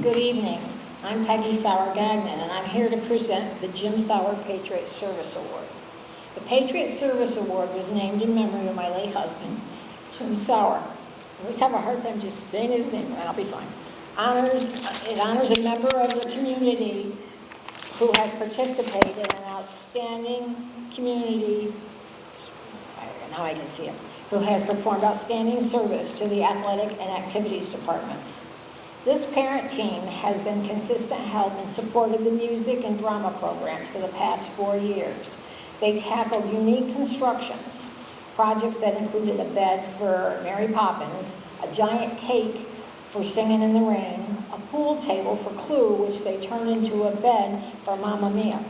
Good evening. I'm Peggy Sauer-Gagnon, and I'm here to present the Jim Sauer Patriot Service Award. The Patriot Service Award was named in memory of my late husband, Jim Sauer. I always have a hard time just saying his name, and I'll be fine. It honors a member of the community who has participated in an outstanding community, now I can see it, who has performed outstanding service to the athletic and activities departments. This parent team has been consistent help and supported the music and drama programs for the past 4 years. They tackled unique constructions, projects that included a bed for Mary Poppins, a giant cake for Singing in the Rain, a pool table for Clue, which they turned into a bed for Mamma Mia.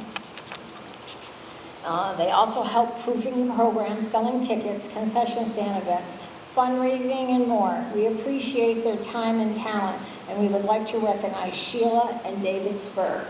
They also helped proofing the program, selling tickets, concession stand events, fundraising, and more. We appreciate their time and talent, and we would like to recognize Sheila and David Spur.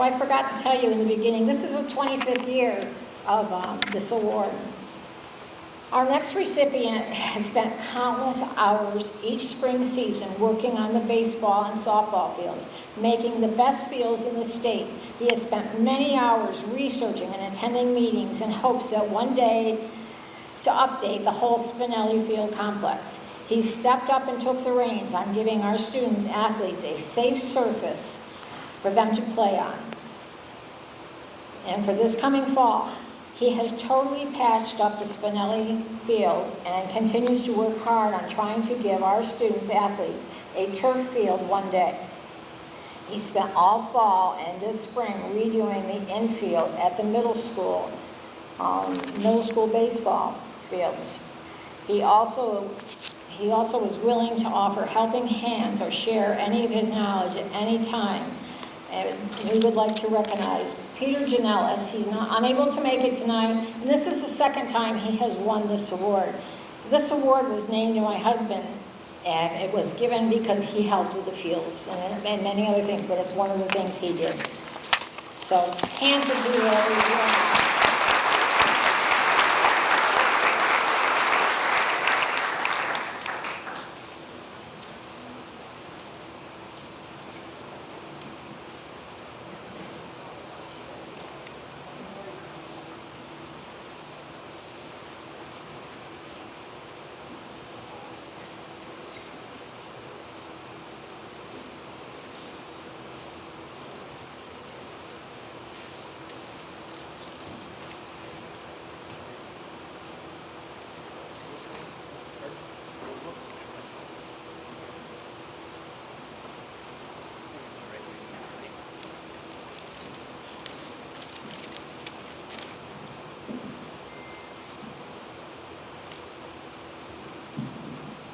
I forgot to tell you in the beginning, this is the 25th year of this award. Our next recipient has spent countless hours each spring season working on the baseball and softball fields, making the best fields in the state. He has spent many hours researching and attending meetings in hopes that one day to update the whole Spinelli Field complex. He stepped up and took the reins on giving our students, athletes, a safe surface for them to play on. And for this coming fall, he has totally patched up the Spinelli Field and continues to work hard on trying to give our students, athletes, a turf field one day. He spent all fall and this spring redoing the infield at the middle school baseball fields. He also was willing to offer helping hands or share any of his knowledge at any time. And we would like to recognize Peter Janellis. He's unable to make it tonight, and this is the second time he has won this award. This award was named to my husband, and it was given because he helped with the fields and many other things, but it's one of the things he did. So, hand to Peter.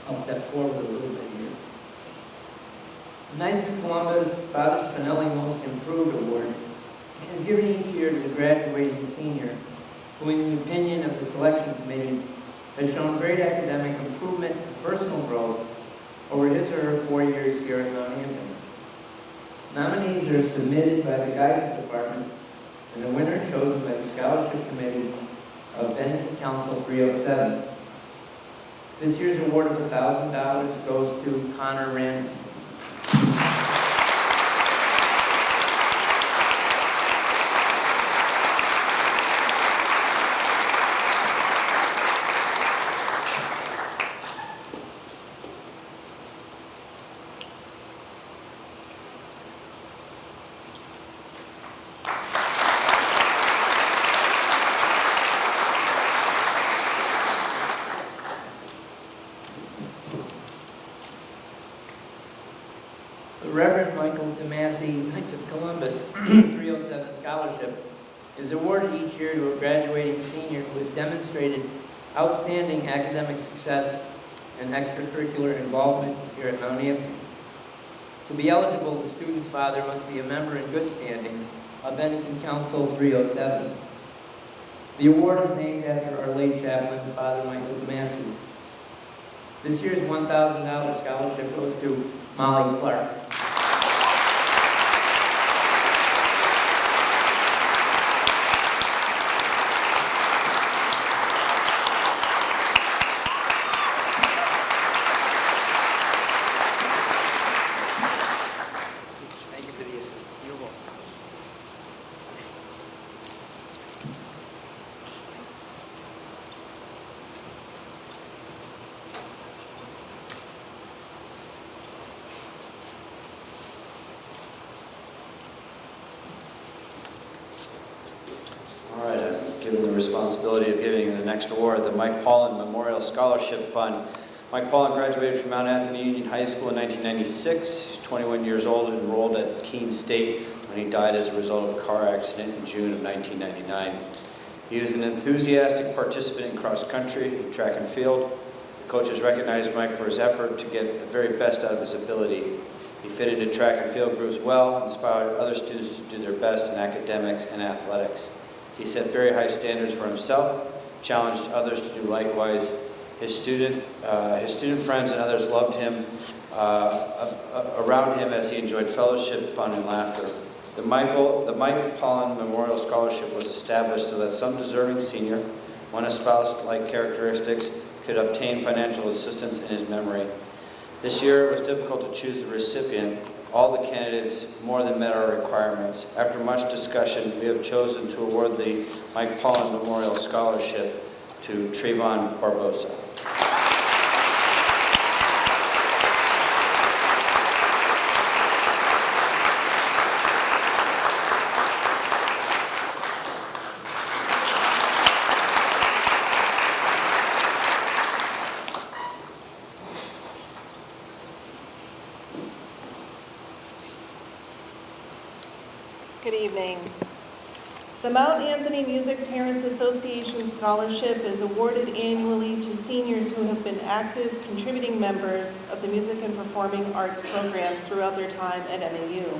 I'll step forward a little bit here. The Knights of Columbus Father Spinelli Most Improved Award is given each year to the graduating senior who, in the opinion of the selection committee, has shown great academic improvement and personal growth over his or her 4 years here at Mount Anthony. Nominees are submitted by the guidance department, and the winner chosen by the scholarship committee of Bennington Council 307. This year's award of $1,000 goes to Connor Randall. The Reverend Michael DeMassey Knights of Columbus 307 Scholarship is awarded each year to a graduating senior who has demonstrated outstanding academic success and extracurricular involvement here at Mount Anthony. To be eligible, the student's father must be a member in good standing of Bennington Council 307. The award is named after our late chaplain, Father Michael DeMassey. This year's $1,000 scholarship goes to Molly Clark. Thank you for the assistance. You're welcome.
All right, I'm given the responsibility of giving the next award, the Mike Paulin Memorial Scholarship Fund. Mike Paulin graduated from Mount Anthony Union High School in 1996. He's 21 years old and enrolled at Keene State when he died as a result of a car accident in June of 1999. He was an enthusiastic participant in cross country and track and field. The coaches recognized Mike for his effort to get the very best out of his ability. He fit into track and field groups well, inspired other students to do their best in academics and athletics. He set very high standards for himself, challenged others to do likewise. His student friends and others loved him around him as he enjoyed fellowship, fun, and laughter. The Mike Pollan Memorial Scholarship was established so that some deserving senior, one spouse-like characteristics, could obtain financial assistance in his memory. This year it was difficult to choose the recipient. All the candidates more than met our requirements. After much discussion, we have chosen to award the Mike Pollan Memorial Scholarship to Trayvon Barbosa.
Good evening. The Mount Anthony Music Parents Association Scholarship is awarded annually to seniors who have been active contributing members of the music and performing arts programs throughout their time at MAU.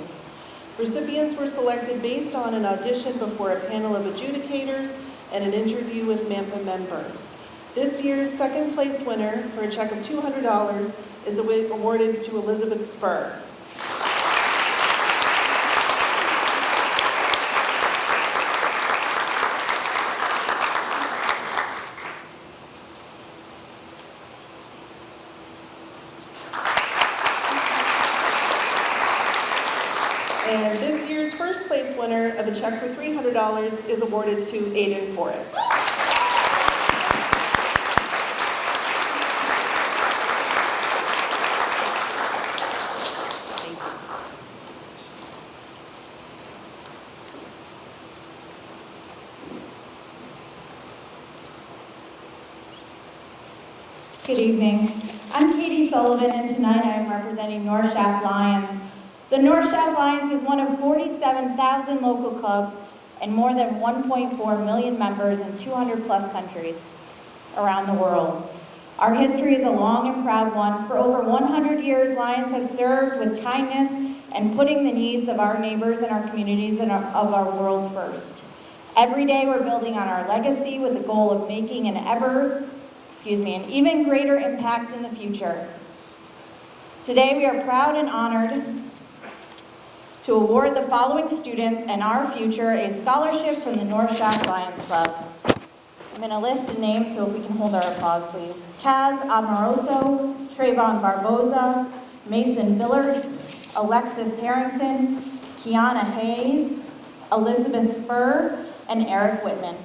Recipients were selected based on an audition before a panel of adjudicators and an interview with MAMPA members. This year's second place winner, for a check of $200, is awarded to Elizabeth Spur. And this year's first place winner of a check for $300 is awarded to Aiden Forrest.
Good evening. I'm Katie Sullivan, and tonight I am representing North Shaft Lions. The North Shaft Lions is one of 47,000 local clubs and more than 1.4 million members in 200 plus countries around the world. Our history is a long and proud one. For over 100 years, Lions have served with kindness and putting the needs of our neighbors and our communities and of our world first. Every day we're building on our legacy with the goal of making an even greater impact in the future. Today we are proud and honored to award the following students and our future a scholarship from the North Shaft Lions Club. I'm going to list a name, so if we can hold our applause, please. Kaz Amoroso, Trayvon Barbosa, Mason Billert, Alexis Harrington, Kiana Hayes, Elizabeth Spur, and Eric Whitman.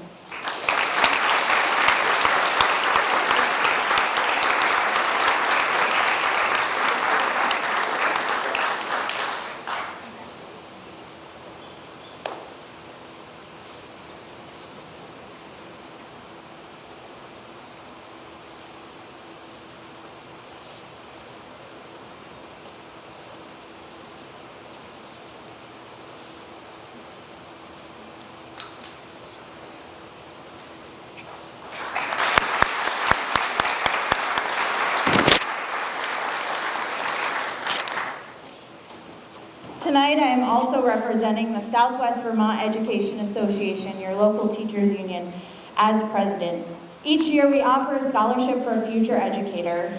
Tonight, I am also representing the Southwest Vermont Education Association, your local teachers union, as president. Each year, we offer a scholarship for a future educator.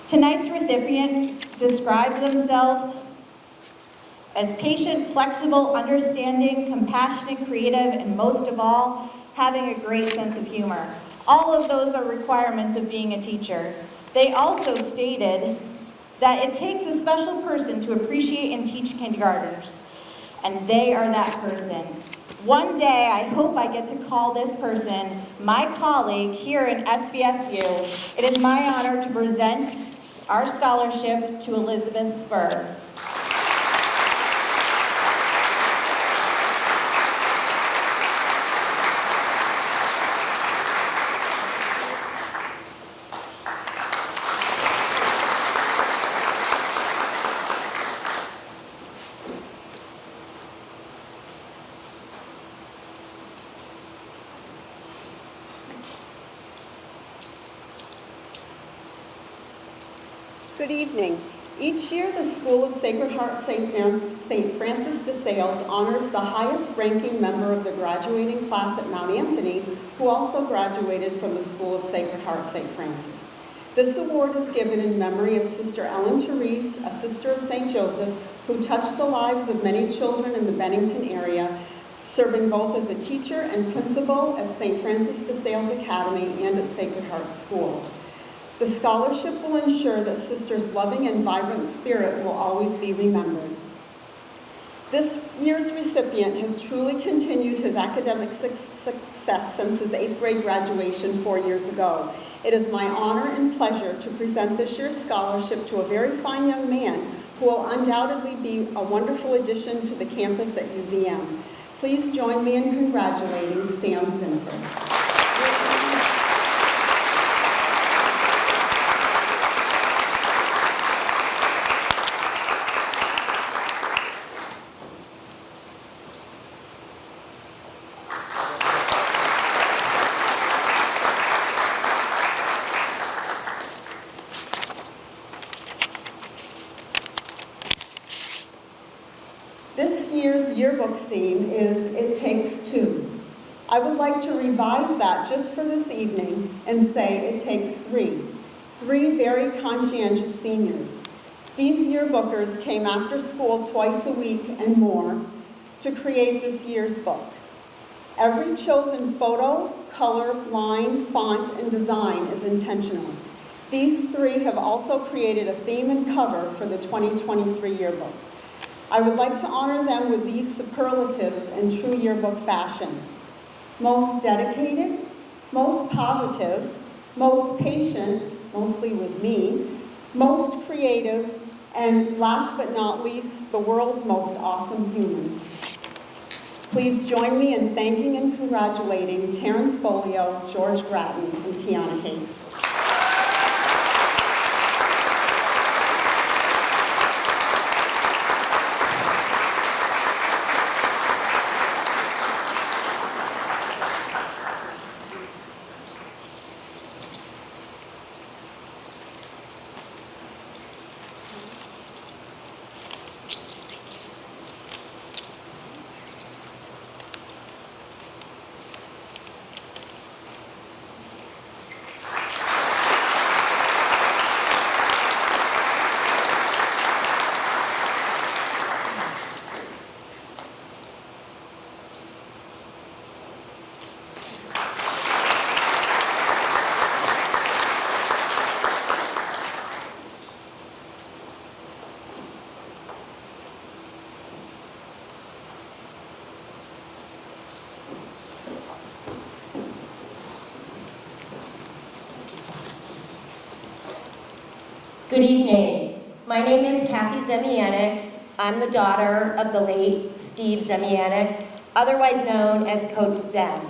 Tonight's recipient described themselves as patient, flexible, understanding, compassionate, creative, and most of all, having a great sense of humor. All of those are requirements of being a teacher. They also stated that it takes a special person to appreciate and teach kindergartners, and they are that person. One day, I hope I get to call this person my colleague here in SVSU. It is my honor to present our scholarship to Elizabeth Spur.
Good evening. Each year, the School of Sacred Heart St. Francis de Sales honors the highest-ranking member of the graduating class at Mount Anthony, who also graduated from the School of Sacred Heart St. Francis.
This award is given in memory of Sister Ellen Therese, a sister of St. Joseph, who touched the lives of many children in the Bennington area, serving both as a teacher and principal at St. Francis de Sales Academy and at Sacred Heart School. The scholarship will ensure that Sister's loving and vibrant spirit will always be remembered. This year's recipient has truly continued his academic success since his 8th grade graduation 4 years ago. It is my honor and pleasure to present this year's scholarship to a very fine young man who will undoubtedly be a wonderful addition to the campus at UVM. Please join me in congratulating Sam Zinford. This year's yearbook theme is It Takes Two. I would like to revise that just for this evening and say it takes three. Three very conscientious seniors. These yearbookers came after school twice a week and more to create this year's book. Every chosen photo, color, line, font, and design is intentional. These three have also created a theme and cover for the 2023 yearbook. I would like to honor them with these superlatives in true yearbook fashion. Most dedicated, most positive, most patient, mostly with me, most creative, and last but not least, the world's most awesome humans. Please join me in thanking and congratulating Terrence Bolio, George Grattan, and Kiana Hayes.
Good evening. My name is Kathy Zemianek. I'm the daughter of the late Steve Zemianek, otherwise known as Coach Zem.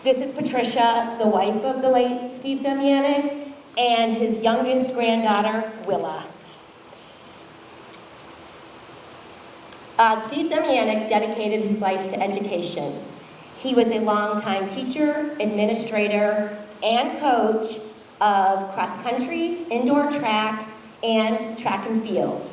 This is Patricia, the wife of the late Steve Zemianek, and his youngest granddaughter, Willa. Steve Zemianek dedicated his life to education. He was a longtime teacher, administrator, and coach of cross-country, indoor track, and track and field.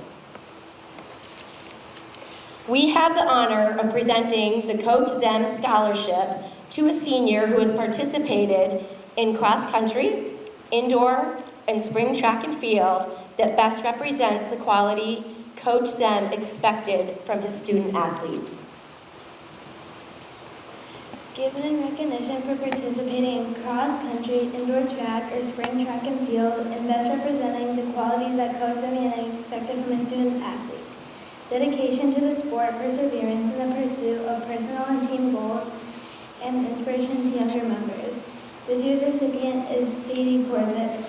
We have the honor of presenting the Coach Zem Scholarship to a senior who has participated in cross-country, indoor, and spring track and field that best represents the quality Coach Zem expected from his student athletes.
Given in recognition for participating in cross-country, indoor track, or spring track and field, and best representing the qualities that Coach Zemianek expected from his student athletes. Dedication to the sport, perseverance in the pursuit of personal and team goals, and inspiration to younger members. This year's recipient is Sadie Korzik.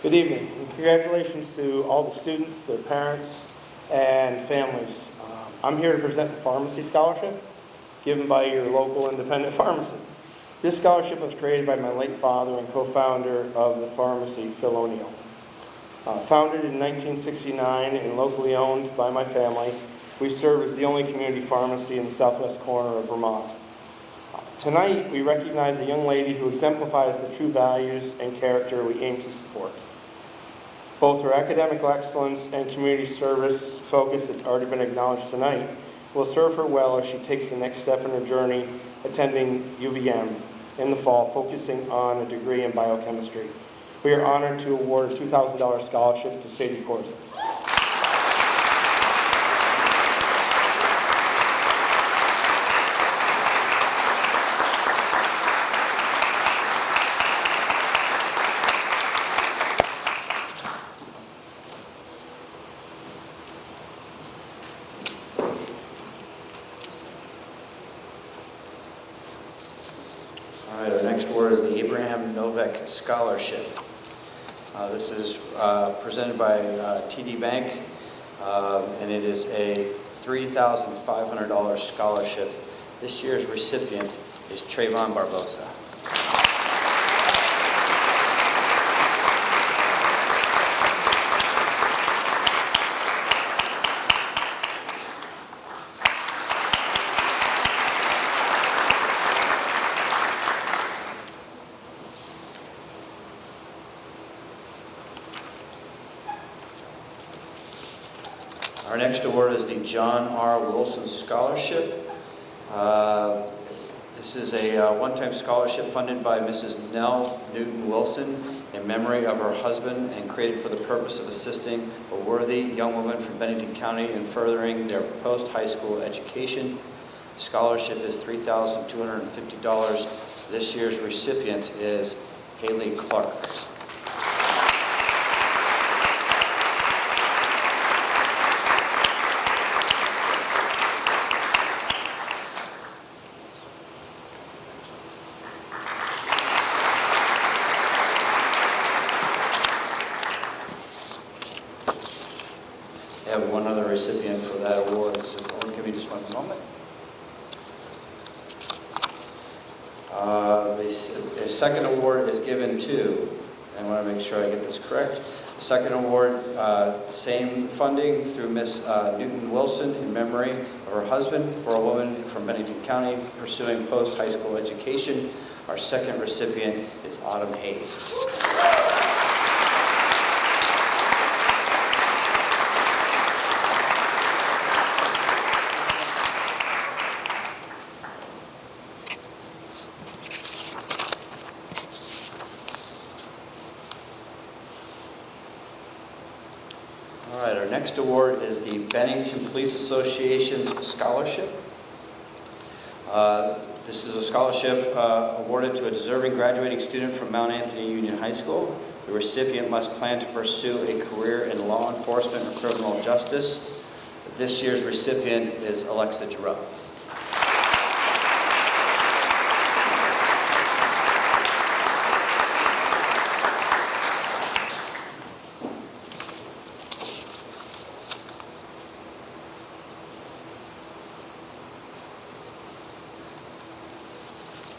Good evening, and congratulations to all the students, their parents, and families. I'm here to present the Pharmacy Scholarship given by your local independent pharmacy. This scholarship was created by my late father and co-founder of the pharmacy, Phil O'Neill. Founded in 1969 and locally owned by my family, we serve as the only community pharmacy in the southwest corner of Vermont. Tonight, we recognize a young lady who exemplifies the true values and character we aim to support. Both her academic excellence and community service focus that's already been acknowledged tonight will serve her well as she takes the next step in her journey attending UVM in the fall, focusing on a degree in biochemistry. We are honored to award a $2,000 scholarship to Sadie Korzik.
All right, our next award is the Abraham Novak Scholarship. This is presented by TD Bank, and it is a $3,500 scholarship. This year's recipient is Trayvon Barbosa. Our next award is the John R. Wilson Scholarship. This is a one-time scholarship funded by Mrs. Nell Newton Wilson in memory of her husband and created for the purpose of assisting a worthy young woman from Bennington County in furthering their post-high school education. The scholarship is $3,250. This year's recipient is Haley Clark. I have one other recipient for that award, so give me just one moment. The second award is given to, I want to make sure I get this correct, the second award, same funding through Miss Newton Wilson in memory of her husband for a woman from Bennington County pursuing post-high school education. Our second recipient is Autumn Hayes. All right, our next award is the Bennington Police Association's Scholarship. This is a scholarship awarded to a deserving graduating student from Mount Anthony Union High School. The recipient must plan to pursue a career in law enforcement or criminal justice. This year's recipient is Alexa Giroux.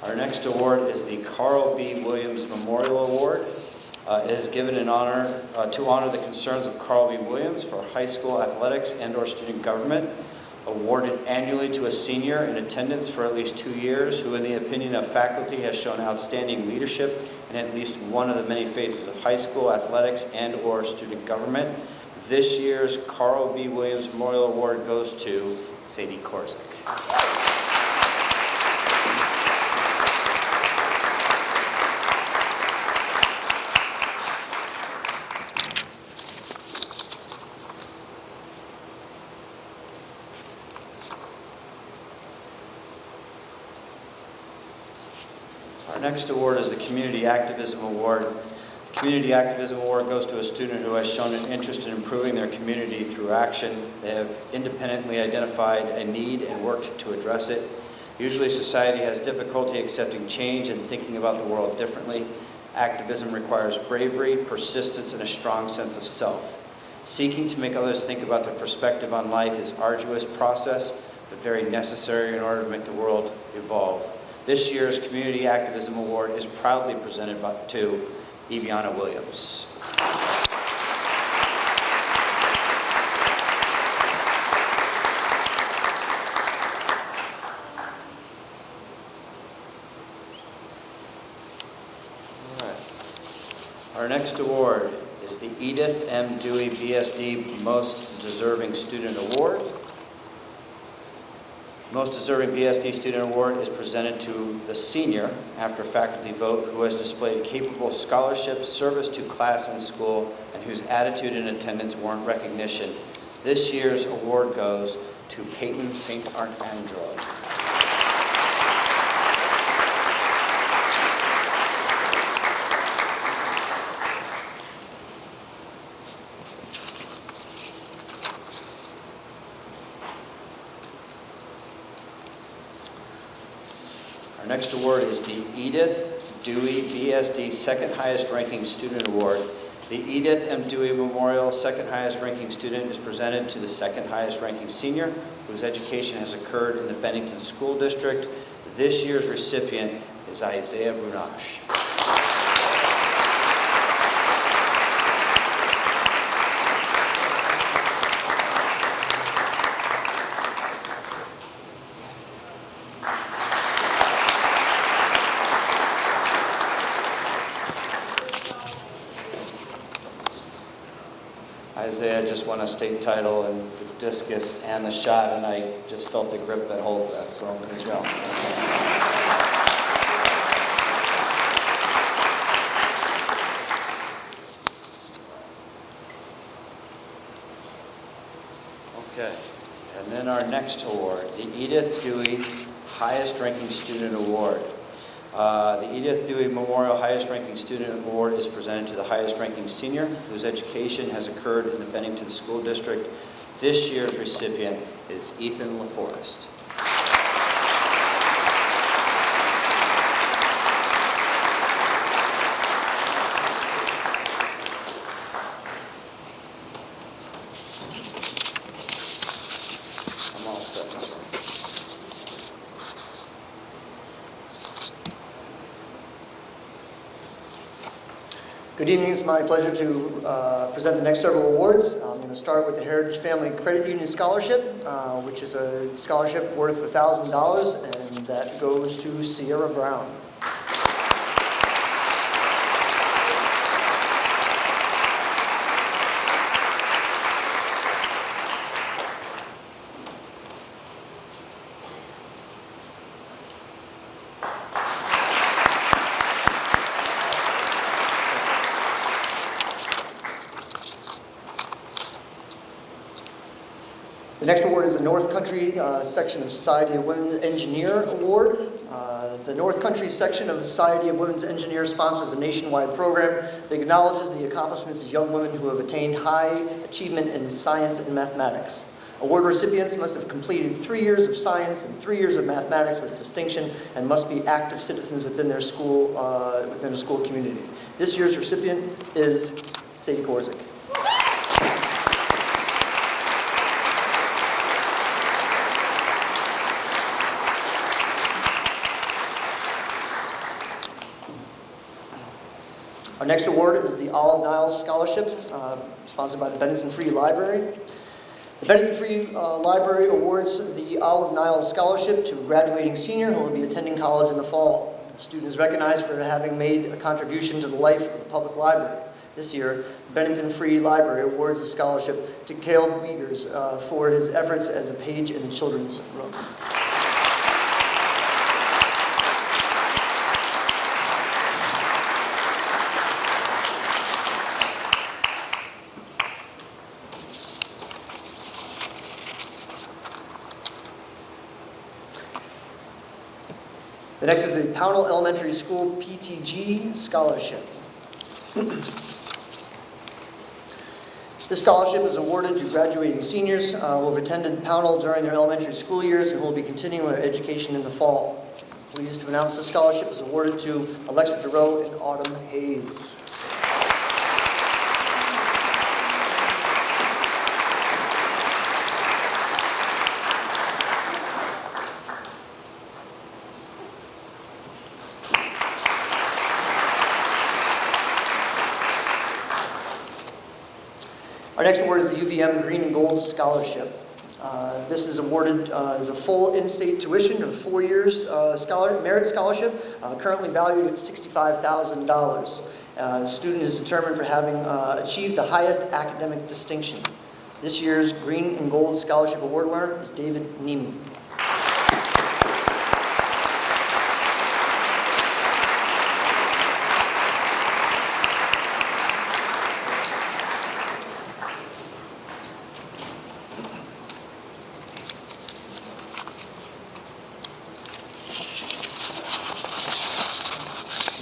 Our next award is the Carl B. Williams Memorial Award. It is given in honor to honor the concerns of Carl B. Williams for high school athletics and/or student government. Awarded annually to a senior in attendance for at least 2 years who, in the opinion of faculty, has shown outstanding leadership in at least one of the many phases of high school athletics and/or student government. This year's Carl B. Williams Memorial Award goes to Sadie Korzik. Our next award is the Community Activism Award. The Community Activism Award goes to a student who has shown an interest in improving their community through action. They have independently identified a need and worked to address it. Usually society has difficulty accepting change and thinking about the world differently. Activism requires bravery, persistence, and a strong sense of self. Seeking to make others think about their perspective on life is an arduous process, but very necessary in order to make the world evolve. This year's Community Activism Award is proudly presented to Eviana Williams. Our next award is the Edith M. Dewey BSD Most Deserving Student Award. Most Deserving BSD Student Award is presented to the senior after faculty vote who has displayed capable scholarship, service to class and school, and whose attitude and attendance warrant recognition. This year's award goes to Peyton St. Arcangelo. Our next award is the Edith Dewey BSD Second Highest Ranking Student Award. The Edith M. Dewey Memorial Second Highest Ranking Student is presented to the second highest ranking senior whose education has occurred in the Bennington School District. This year's recipient is Isaiah Brunash. Isaiah just won a state title in the discus and the shot, and I just felt the grip that holds that, so there you go. Okay, and then our next award, the Edith Dewey Highest Ranking Student Award. The Edith Dewey Memorial Highest Ranking Student Award is presented to the highest ranking senior whose education has occurred in the Bennington School District. This year's recipient is Ethan LaForest. I'm all set, sir.
Good evening. It's my pleasure to present the next several awards. I'm going to start with the Heritage Family Credit Union Scholarship, which is a scholarship worth $1,000, and that goes to Sierra Brown. The next award is the North Country Section of Society of Women Engineer Award. The North Country Section of Society of Women's Engineer sponsors a nationwide program that acknowledges the accomplishments of young women who have attained high achievement in science and mathematics. Award recipients must have completed 3 years of science and 3 years of mathematics with distinction and must be active citizens within their school, within a school community. This year's recipient is Sadie Korzik. Our next award is the Olive Niles Scholarship, sponsored by the Bennington Free Library. The Bennington Free Library awards the Olive Niles Scholarship to a graduating senior who will be attending college in the fall. The student is recognized for having made a contribution to the life of the public library. This year, the Bennington Free Library awards a scholarship to Caleb Wiegers for his efforts as a page in the children's room. The next is the Pownell Elementary School PTG Scholarship. This scholarship is awarded to graduating seniors who have attended Pownell during their elementary school years and who will be continuing their education in the fall. Pleased to announce the scholarship is awarded to Alexa Giroux and Autumn Hayes. Our next award is the UVM Green and Gold Scholarship. This is awarded as a full in-state tuition of 4 years merit scholarship, currently valued at $65,000. The student is determined for having achieved the highest academic distinction. This year's Green and Gold Scholarship Award winner is David Nemi.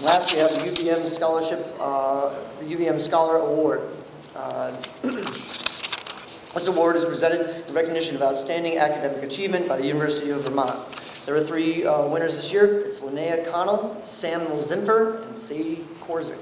Last, we have the UVM Scholarship, the UVM Scholar Award. This award is presented in recognition of outstanding academic achievement by the University of Vermont. There are 3 winners this year. It's Linnea Connell, Samuel Zimfer, and Sadie Korzik.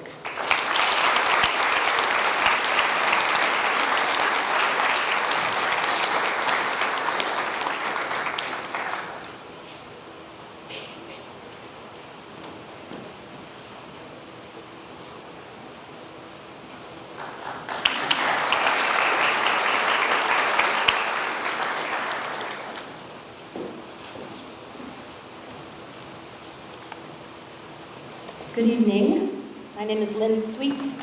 Good evening. My name is Lynn Sweet.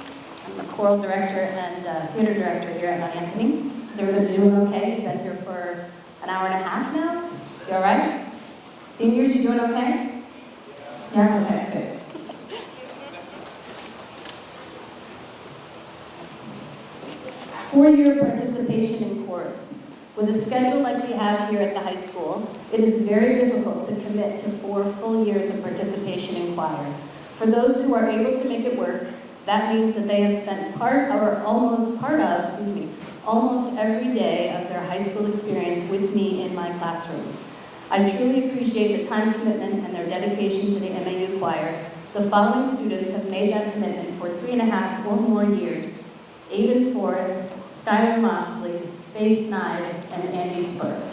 I'm the choral director and theater director here at Mount Anthony. Is everybody doing okay? You've been here for an hour and a half now? You all right? Seniors, you doing okay? Yeah, okay, good. Four-year participation in chorus. With a schedule like we have here at the high school, it is very difficult to commit to 4 full years of participation in choir. For those who are able to make it work, that means that they have spent almost every day of their high school experience with me in my classroom. I truly appreciate the time commitment and their dedication to the MAU choir. The following students have made that commitment for 3.5 or more years: Aiden Forrest, Skylar Moxley, Faye Snide, and Andy Spur.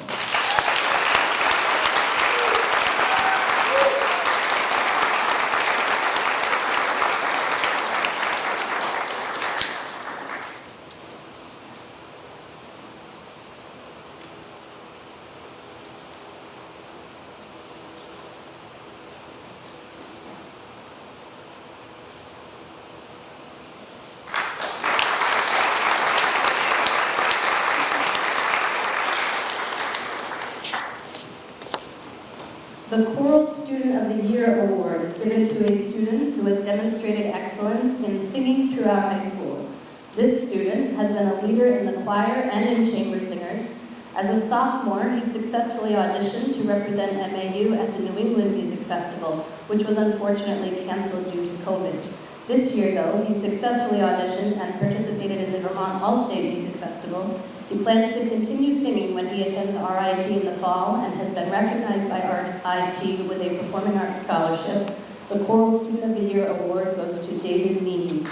The Choral Student of the Year Award is given to a student who has demonstrated excellence in singing throughout high school. This student has been a leader in the choir and in chamber singers. As a sophomore, he successfully auditioned to represent MAU at the New England Music Festival, which was unfortunately canceled due to COVID. This year, though, he successfully auditioned and participated in the Vermont All-State Music Festival. He plans to continue singing when he attends RIT in the fall and has been recognized by RIT with a Performing Arts Scholarship. The Choral Student of the Year Award goes to David Meany.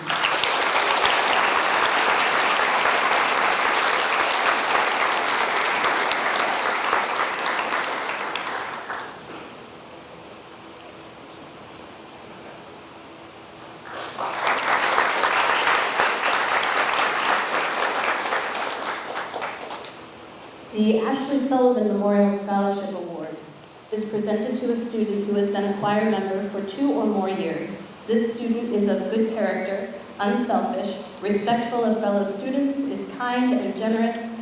The Ashley Sullivan Memorial Scholarship Award is presented to a student who has been a choir member for 2 or more years. This student is of good character, unselfish, respectful of fellow students, is kind and generous,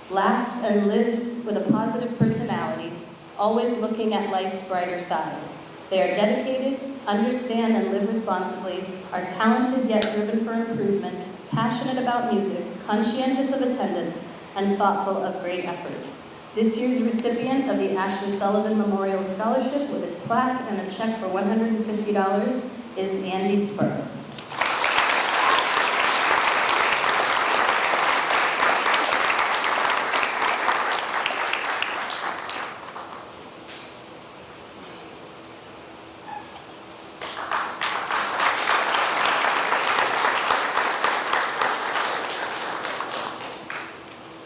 laughs and lives with a positive personality, always looking at life's brighter side. They are dedicated, understand and live responsibly, are talented yet driven for improvement, passionate about music, conscientious of attendance, and thoughtful of great effort. This year's recipient of the Ashley Sullivan Memorial Scholarship with a plaque and a check for $150 is Andy Spur.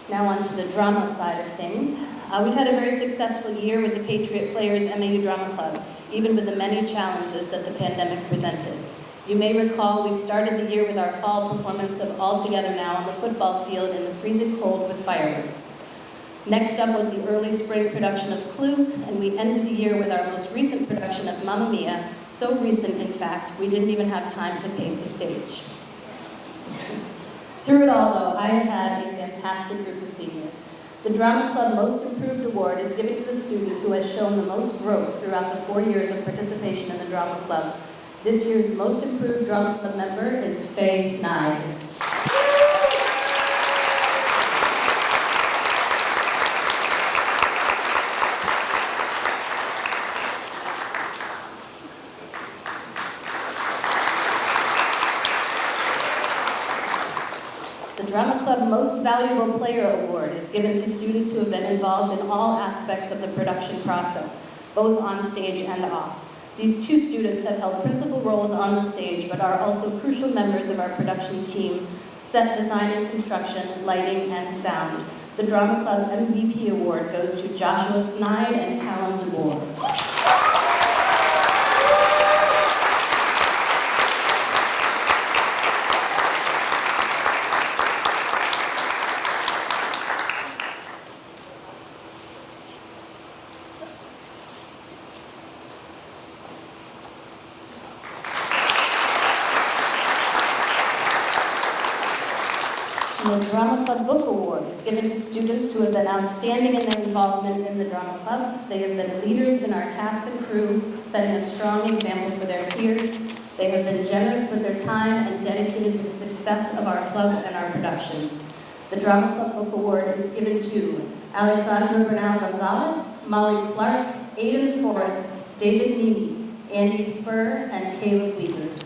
Now on to the drama side of things. We've had a very successful year with the Patriot Players MAU Drama Club, even with the many challenges that the pandemic presented. You may recall we started the year with our fall performance of All Together Now on the football field in the freezing cold with fireworks. Next up was the early spring production of Clue, and we ended the year with our most recent production of Mamma Mia, so recent, in fact, we didn't even have time to paint the stage. Through it all, though, I have had a fantastic group of seniors. The Drama Club Most Improved Award is given to the student who has shown the most growth throughout the 4 years of participation in the Drama Club. This year's Most Improved Drama Club member is Faye Snide. The Drama Club Most Valuable Player Award is given to students who have been involved in all aspects of the production process, both on stage and off. These 2 students have held principal roles on the stage, but are also crucial members of our production team, set design and construction, lighting, and sound. The Drama Club MVP Award goes to Joshua Snide and Callum DeBoer. The Drama Club Book Award is given to students who have been outstanding in their involvement in the Drama Club. They have been leaders in our cast and crew, setting a strong example for their peers. They have been generous with their time and dedicated to the success of our club and our productions. The Drama Club Book Award is given to Alexandra Bernal Gonzalez, Molly Clark, Aiden Forrest, David Neamy, Andy Spur, and Caleb Wiegers.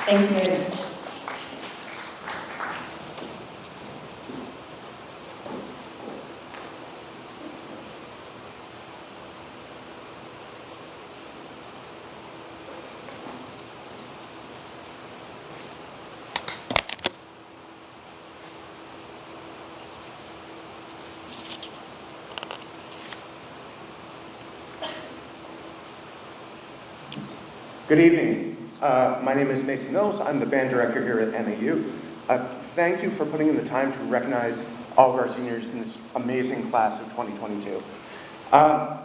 Thank you very much.
Good evening. My name is Mason Mills. I'm the band director here at MAU. Thank you for putting in the time to recognize all of our seniors in this amazing class of 2022.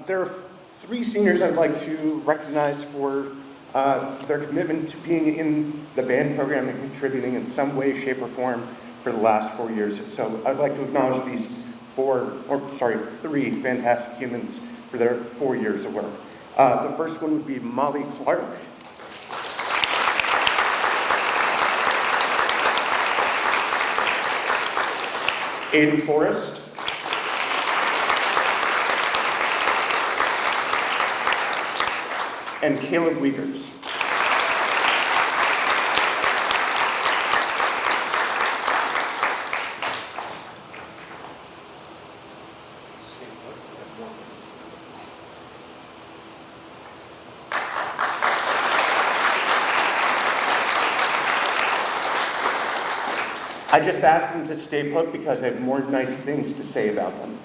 There are 3 seniors I'd like to recognize for their commitment to being in the band program and contributing in some way, shape, or form for the last 4 years. So I'd like to acknowledge these 3 fantastic humans for their 4 years of work. The first one would be Molly Clark. Aiden Forrest. And Caleb Wiegers. I just asked them to stay put because I have more nice things to say about them.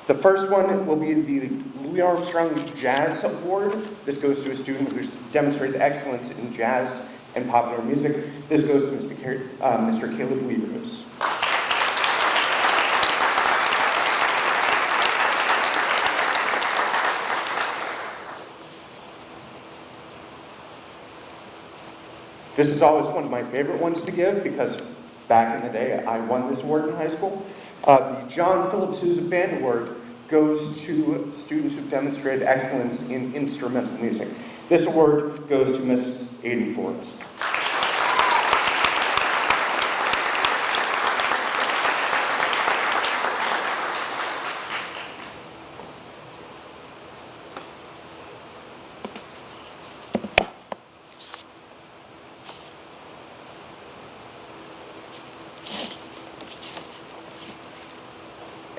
The first one will be the Louis Armstrong Jazz Award. This goes to a student who's demonstrated excellence in jazz and popular music. This goes to Mr. Caleb Wiegers. This is always one of my favorite ones to give because back in the day I won this award in high school. The John Philip Sousa Band Award goes to students who've demonstrated excellence in instrumental music. This award goes to Miss Aiden Forrest.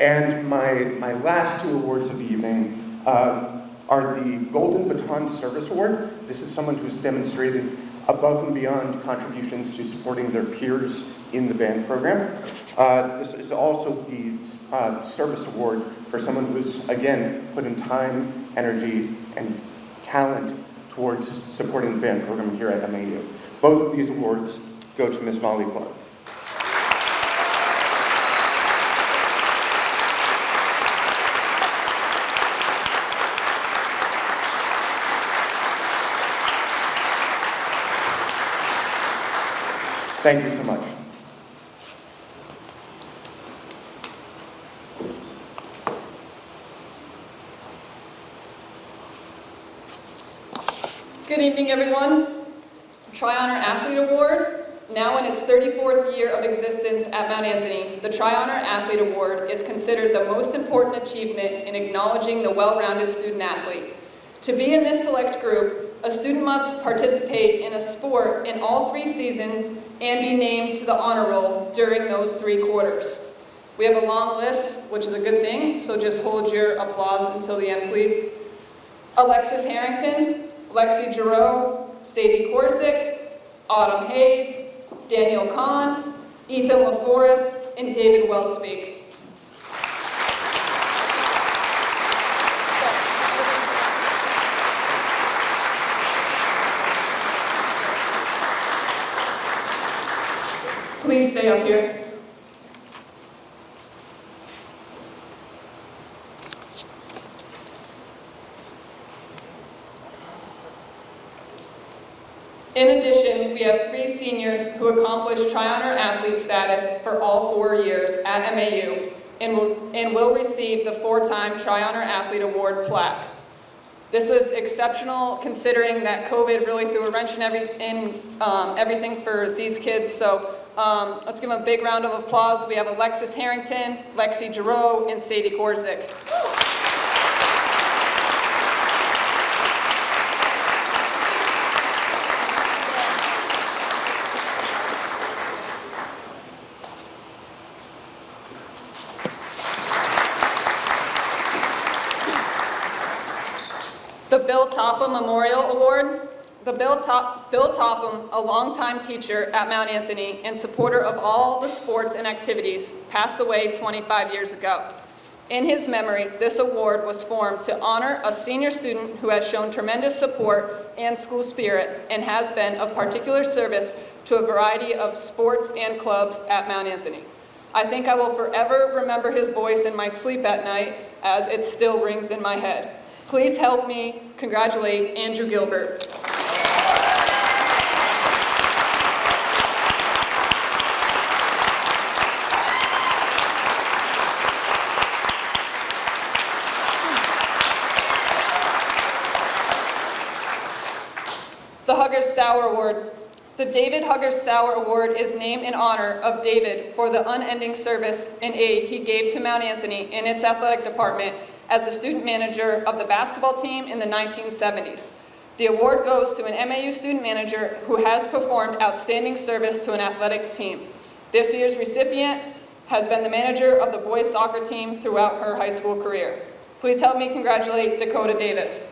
And my last two awards of the evening are the Golden Baton Service Award. This is someone who's demonstrated above and beyond contributions to supporting their peers in the band program. This is also the service award for someone who's, again, put in time, energy, and talent towards supporting the band program here at MAU. Both of these awards go to Ms. Molly Clark. Thank you so much.
Good evening, everyone. Tri-Honor Athlete Award, now in its 34th year of existence at Mount Anthony, the Tri-Honor Athlete Award is considered the most important achievement in acknowledging the well-rounded student athlete. To be in this select group, a student must participate in a sport in all 3 seasons and be named to the honor roll during those 3 quarters. We have a long list, which is a good thing, so just hold your applause until the end, please. Alexis Harrington, Lexi Giroux, Sadie Korzik, Autumn Hayes, Daniel Kahn, Ethan LaForest, and David Wellspeak. Please stay up here. In addition, we have 3 seniors who accomplished Tri-Honor Athlete status for all 4 years at MAU and will receive the 4-time Tri-Honor Athlete Award plaque. This was exceptional considering that COVID really threw a wrench in everything for these kids. So let's give them a big round of applause. We have Alexis Harrington, Lexi Giroux, and Sadie Korzik. The Bill Topham Memorial Award. Bill Topham, a longtime teacher at Mount Anthony and supporter of all the sports and activities, passed away 25 years ago. In his memory, this award was formed to honor a senior student who has shown tremendous support and school spirit and has been of particular service to a variety of sports and clubs at Mount Anthony. I think I will forever remember his voice in my sleep at night as it still rings in my head. Please help me congratulate Andrew Gilbert. The Huggers-Sauer Award. The David Huggers-Sauer Award is named in honor of David for the unending service and aid he gave to Mount Anthony in its athletic department as a student manager of the basketball team in the 1970s. The award goes to an MAU student manager who has performed outstanding service to an athletic team. This year's recipient has been the manager of the boys soccer team throughout her high school career. Please help me congratulate Dakota Davis.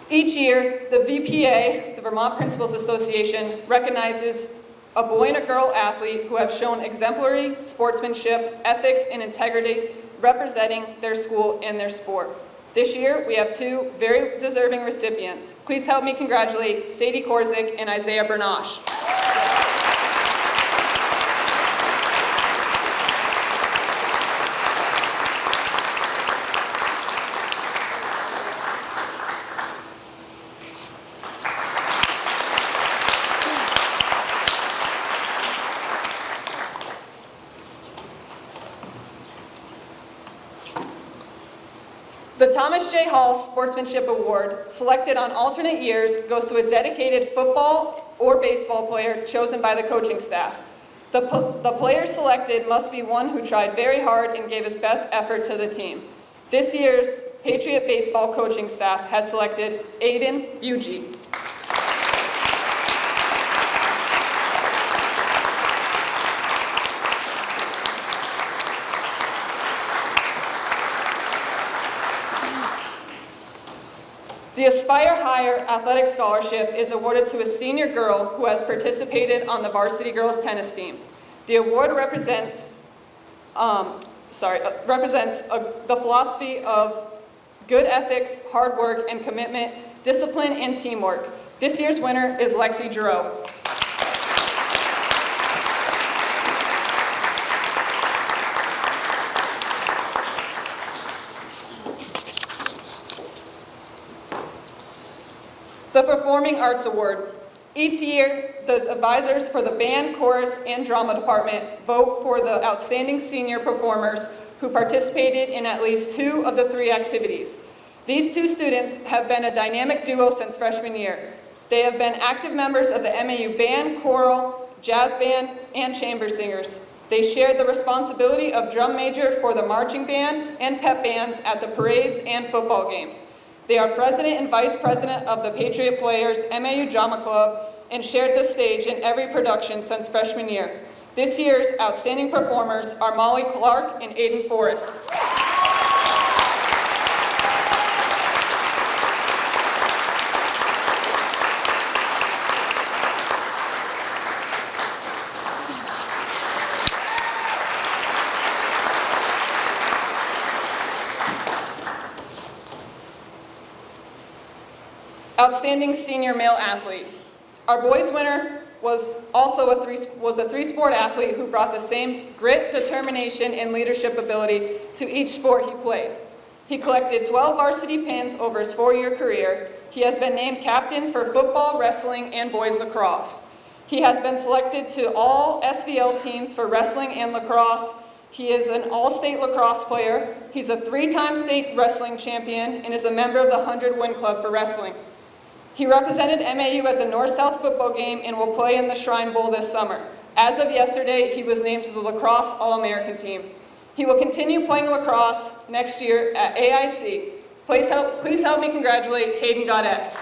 Each year, the VPA, the Vermont Principals Association, recognizes a boy and a girl athlete who have shown exemplary sportsmanship, ethics, and integrity representing their school and their sport. This year, we have 2 very deserving recipients. Please help me congratulate Sadie Korzik and Isaiah Bernache. The Thomas J. Hall Sportsmanship Award, selected on alternate years, goes to a dedicated football or baseball player chosen by the coaching staff. The player selected must be one who tried very hard and gave his best effort to the team. This year's Patriot baseball coaching staff has selected Aiden Bugie. The Aspire Higher Athletic Scholarship is awarded to a senior girl who has participated on the varsity girls tennis team. The award represents the philosophy of good ethics, hard work, and commitment, discipline, and teamwork. This year's winner is Lexi Giroux. The Performing Arts Award. Each year, the advisors for the band, chorus, and drama department vote for the outstanding senior performers who participated in at least 2 of the 3 activities. These 2 students have been a dynamic duo since freshman year. They have been active members of the MAU band, choral, jazz band, and chamber singers. They shared the responsibility of drum major for the marching band and pep bands at the parades and football games. They are president and vice president of the Patriot Players MAU Drama Club and shared the stage in every production since freshman year. This year's outstanding performers are Molly Clark and Aiden Forrest. Outstanding senior male athlete. Our boys winner was also a 3-sport athlete who brought the same grit, determination, and leadership ability to each sport he played. He collected 12 varsity pins over his 4-year career. He has been named captain for football, wrestling, and boys lacrosse. He has been selected to all SVL teams for wrestling and lacrosse. He is an all-state lacrosse player. He's a 3-time state wrestling champion and is a member of the 100 Win Club for wrestling. He represented MAU at the North-South football game and will play in the Shrine Bowl this summer. As of yesterday, he was named to the lacrosse All-American team. He will continue playing lacrosse next year at AIC. Please help me congratulate Hayden Gaudette.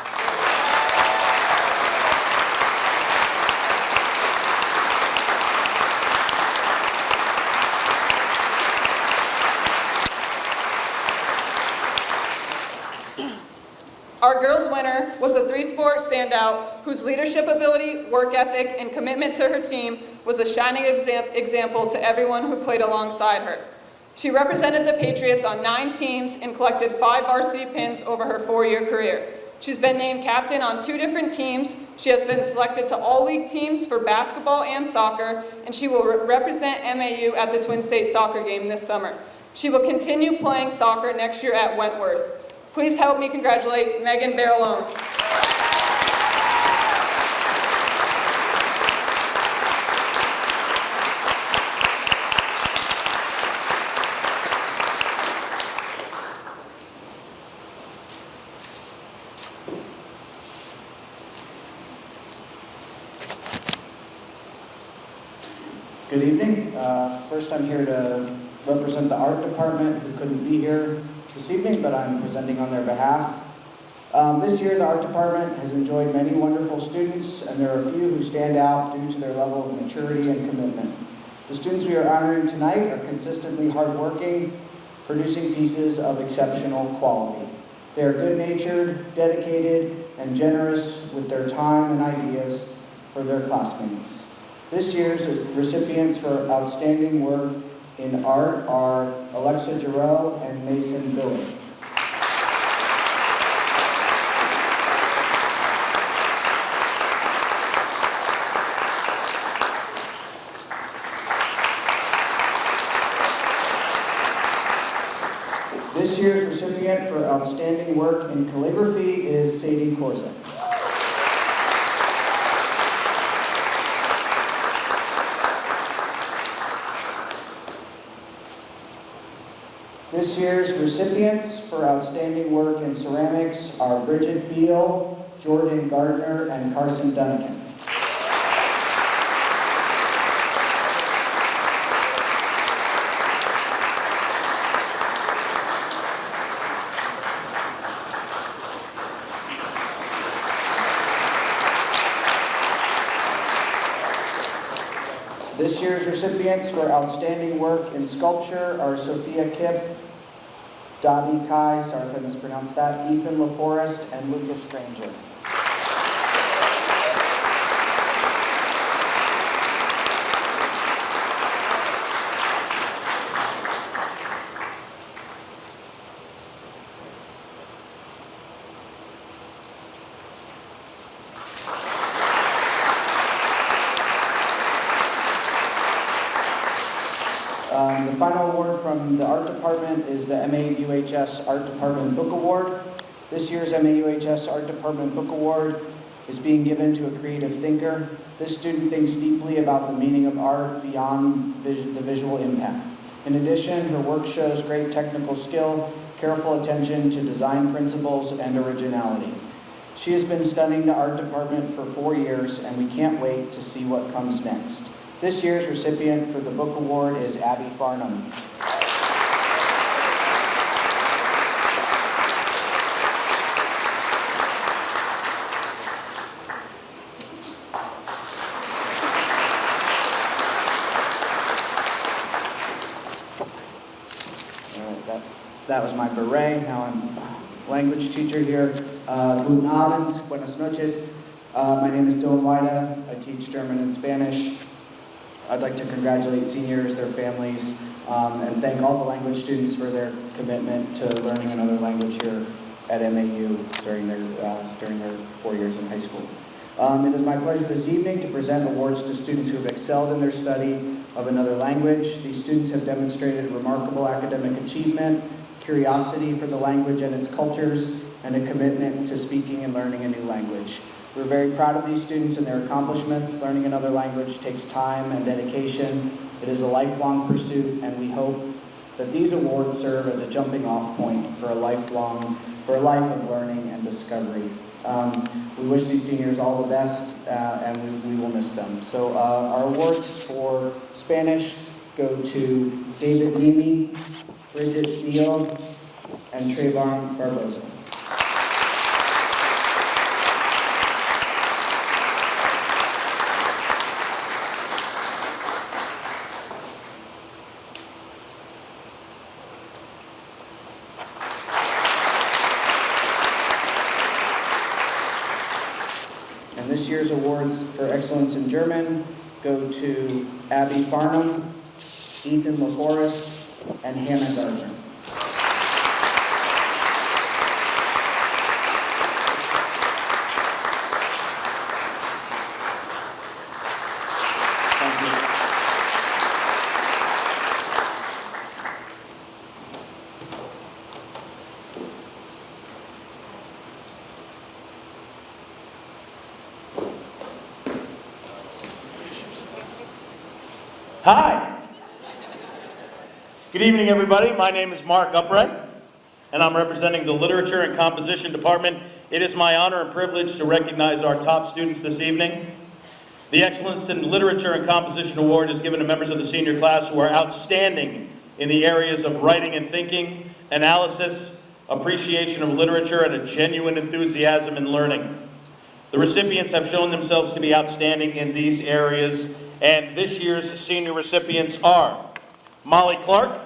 Our girls winner was a 3-sport standout whose leadership ability, work ethic, and commitment to her team was a shining example to everyone who played alongside her. She represented the Patriots on 9 teams and collected 5 varsity pins over her 4-year career. She's been named captain on 2 different teams. She has been selected to all league teams for basketball and soccer, and she will represent MAU at the Twin State soccer game this summer. She will continue playing soccer next year at Wentworth. Please help me congratulate Megan Barallone.
Good evening. First, I'm here to represent the art department who couldn't be here this evening, but I'm presenting on their behalf. This year, the art department has enjoyed many wonderful students, and there are a few who stand out due to their level of maturity and commitment. The students we are honoring tonight are consistently hardworking, producing pieces of exceptional quality. They are good-natured, dedicated, and generous with their time and ideas for their classmates. This year's recipients for outstanding work in art are Alexa Giroux and Mason Billy. This year's recipient for outstanding work in calligraphy is Sadie Korzak. This year's recipients for outstanding work in ceramics are Bridget Beal, Jordan Gardner, and Carson Duncan. This year's recipients for outstanding work in sculpture are Sophia Kipp, Davi Kai, sorry if I mispronounced that, Ethan LaForest, and Lucas Granger. The final award from the Art Department is the MAUHS Art Department Book Award. This year's MAUHS Art Department Book Award is being given to a creative thinker. This student thinks deeply about the meaning of art beyond the visual impact. In addition, her work shows great technical skill, careful attention to design principles, and originality. She has been studying the Art Department for 4 years, and we can't wait to see what comes next. This year's recipient for the book award is Abby Farnham. That was my beret. Now I'm a language teacher here. Guten Abend, buenas noches. My name is Dylan Weida. I teach German and Spanish. I'd like to congratulate seniors, their families, and thank all the language students for their commitment to learning another language here at MAU during their 4 years in high school. It is my pleasure this evening to present awards to students who have excelled in their study of another language. These students have demonstrated remarkable academic achievement, curiosity for the language and its cultures, and a commitment to speaking and learning a new language. We're very proud of these students and their accomplishments. Learning another language takes time and dedication. It is a lifelong pursuit, and we hope that these awards serve as a jumping off point for a life of learning and discovery. We wish these seniors all the best, and we will miss them. So our awards for Spanish go to David Nemi, Bridget Beal, and Trayvon Barbosa. And this year's awards for excellence in German go to Abby Farnham, Ethan LaForest, and Hannah Gardner. Thank you.
Hi. Good evening, everybody. My name is Mark Upright, and I'm representing the Literature and Composition Department. It is my honor and privilege to recognize our top students this evening. The Excellence in Literature and Composition Award is given to members of the senior class who are outstanding in the areas of writing and thinking, analysis, appreciation of literature, and a genuine enthusiasm in learning. The recipients have shown themselves to be outstanding in these areas, and this year's senior recipients are Molly Clark,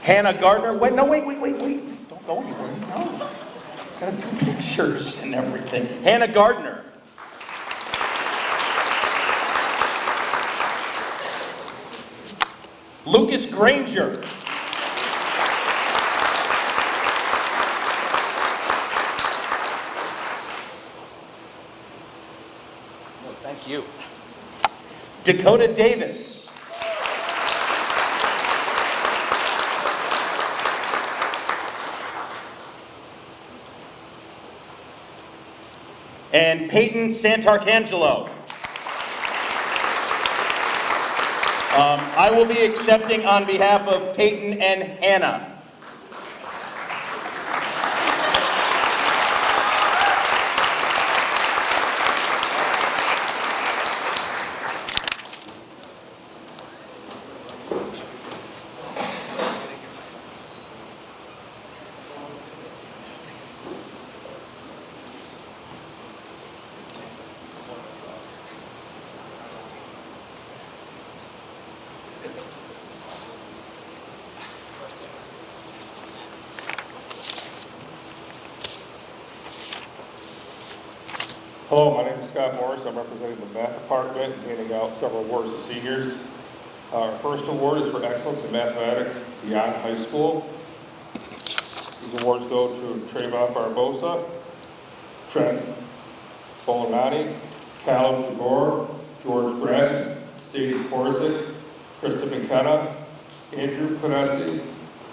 Hannah Gardner. Wait, don't go anywhere, no. Gotta do pictures and everything. Hannah Gardner. Lucas Granger. Thank you. Dakota Davis. and Peyton Santarcangelo. I will be accepting on behalf of Peyton and Hannah.
Hello, my name is Scott Morris. I'm representing the math department and handing out several awards to seniors. Our first award is for excellence in mathematics beyond high school. These awards go to Trayvon Barbosa, Trent Bolanani, Caleb DeBoer, George Grattan, Sadie Korzik, Krista McKenna, Andrew Panesi,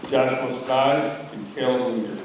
Joshua Snide, and Caleb Leaders.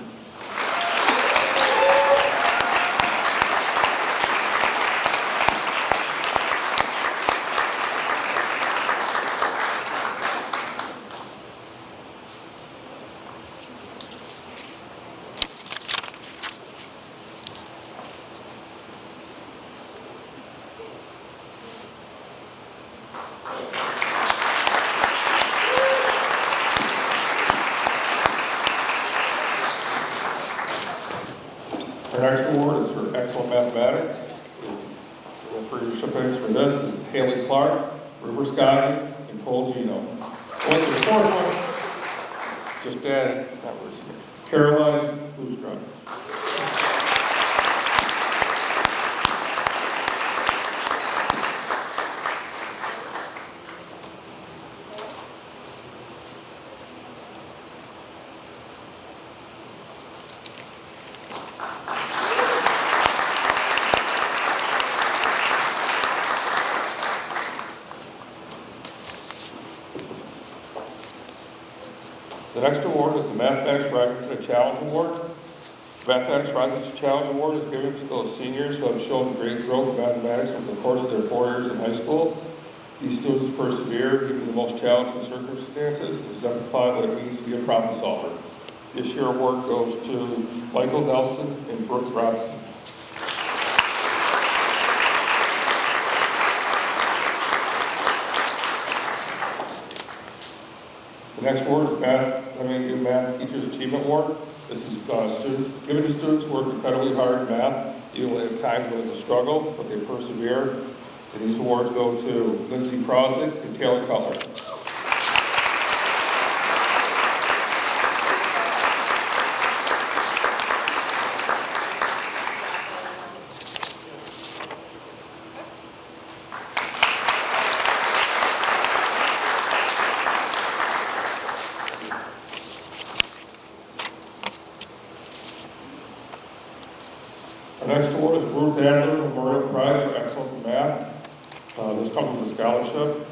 Our next award is for excellent mathematics. The three recipients for this is Haley Clark, River Scoggins, and Cole Gino. Wait, the fourth one, just added, that was Caroline Boostrom. The next award is the Mathematics Rising to the Challenge Award. The Mathematics Rising to the Challenge Award is given to those seniors who have shown great growth in mathematics over the course of their 4 years in high school. These students persevere even in the most challenging circumstances and exemplify what it means to be a problem solver. This year's award goes to Michael Nelson and Brooks Robson. The next award is Math Teachers Achievement Award. This is given to students who work incredibly hard in math, even at times when it's a struggle, but they persevere. And these awards go to Lindsay Krosick and Taylor Cutler. Our next award is Ruth Adler Memorial Prize for Excellence in Math. This comes with a scholarship.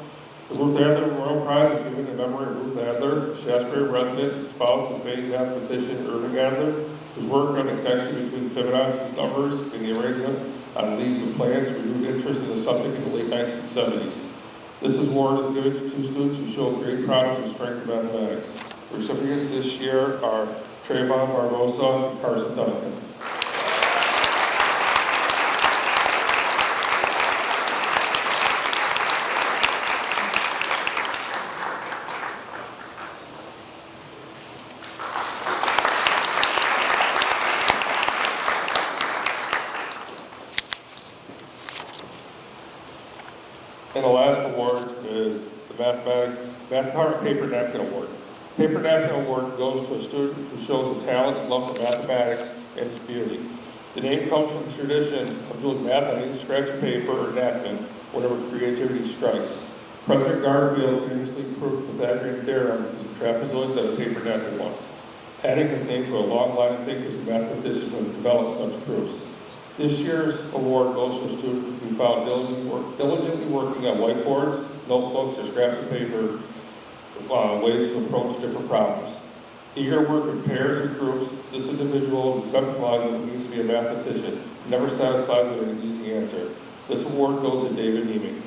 The Ruth Adler Memorial Prize is given in memory of Ruth Adler, a Shasberry resident and spouse of famed mathematician Irving Adler, whose work on the connection between Fibonacci's numbers and the arrangement on leaves of plants renewed interest in the subject in the late 1970s. This award is given to two students who showed great promise and strength in mathematics. The recipients this year are Trayvon Barbosa and Carson Duncan. And the last award is the Math Paper Napkin Award. Paper Napkin Award goes to a student who shows a talent and love for mathematics and its beauty. The name comes from the tradition of doing math on any scratch of paper or napkin whenever creativity strikes. President Garfield famously proved Pythagorean theorem using trapezoids on a paper napkin once, adding his name to a long line of thinkers and mathematicians who have developed such proofs. This year's award goes to a student who we found diligently working on whiteboards, notebooks, or scraps of paper, ways to approach different problems. Eager to work in pairs or groups, this individual exemplifies what it means to be a mathematician, never satisfied with an easy answer. This award goes to David Niemi.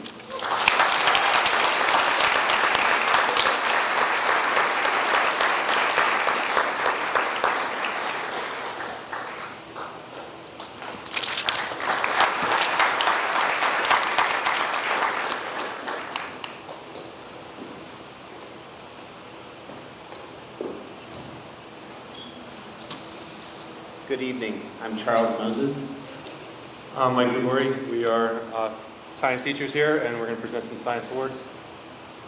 Good evening. I'm Charles Moses. I'm Mike Ligori. We are science teachers here, and we're going to present some science awards.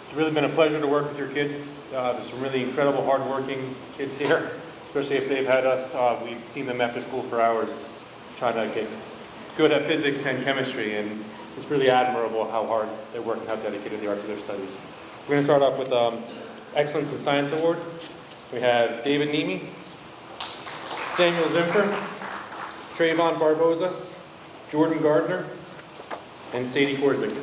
It's really been a pleasure to work with your kids. There's some really incredible, hardworking kids here, especially if they've had us. We've seen them after school for hours trying to get good at physics and chemistry, and it's really admirable how hard they work and how dedicated they are to their studies. We're going to start off with Excellence in Science Award. We have David Niemi, Samuel Zimfer, Trayvon Barboza, Jordan Gardner, and Sadie Korzik.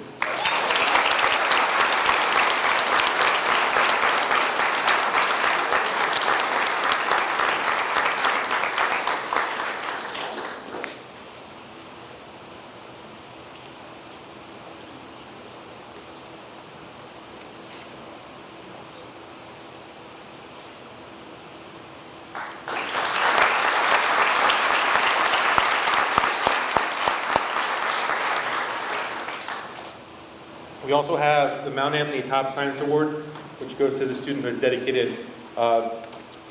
We also have the Mount Anthony Top Science Award, which goes to the student who has dedicated the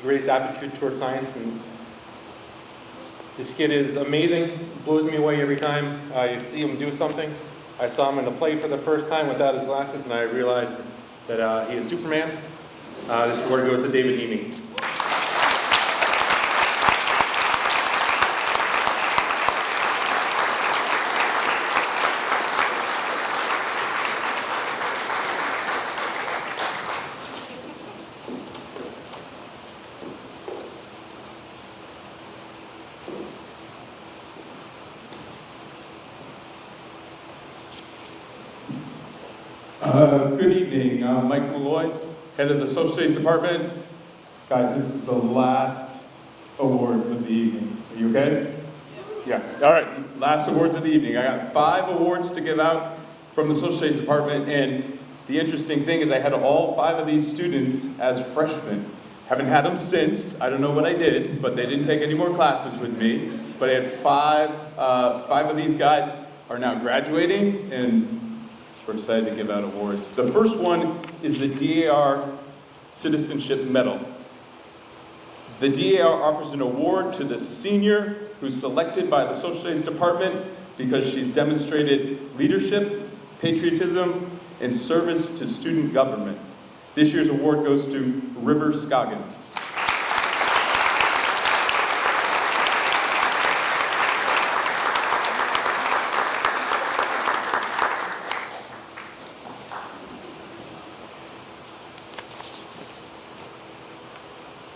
greatest aptitude towards science. And this kid is amazing, blows me away every time I see him do something. I saw him in a play for the first time without his glasses, and I realized that he is Superman. This award goes to David Niemi.
Good evening. I'm Mike Malloy, head of the Social Studies Department. Guys, this is the last awards of the evening. Are you okay? Yeah. All right, last awards of the evening. I got 5 awards to give out from the Social Studies Department, and the interesting thing is I had all 5 of these students as freshmen. Haven't had them since. I don't know what I did, but they didn't take any more classes with me. But I had 5 of these guys are now graduating, and we're excited to give out awards. The first one is the DAR Citizenship Medal. The DAR offers an award to the senior who's selected by the Social Studies Department because she's demonstrated leadership, patriotism, and service to student government. This year's award goes to River Scoggins.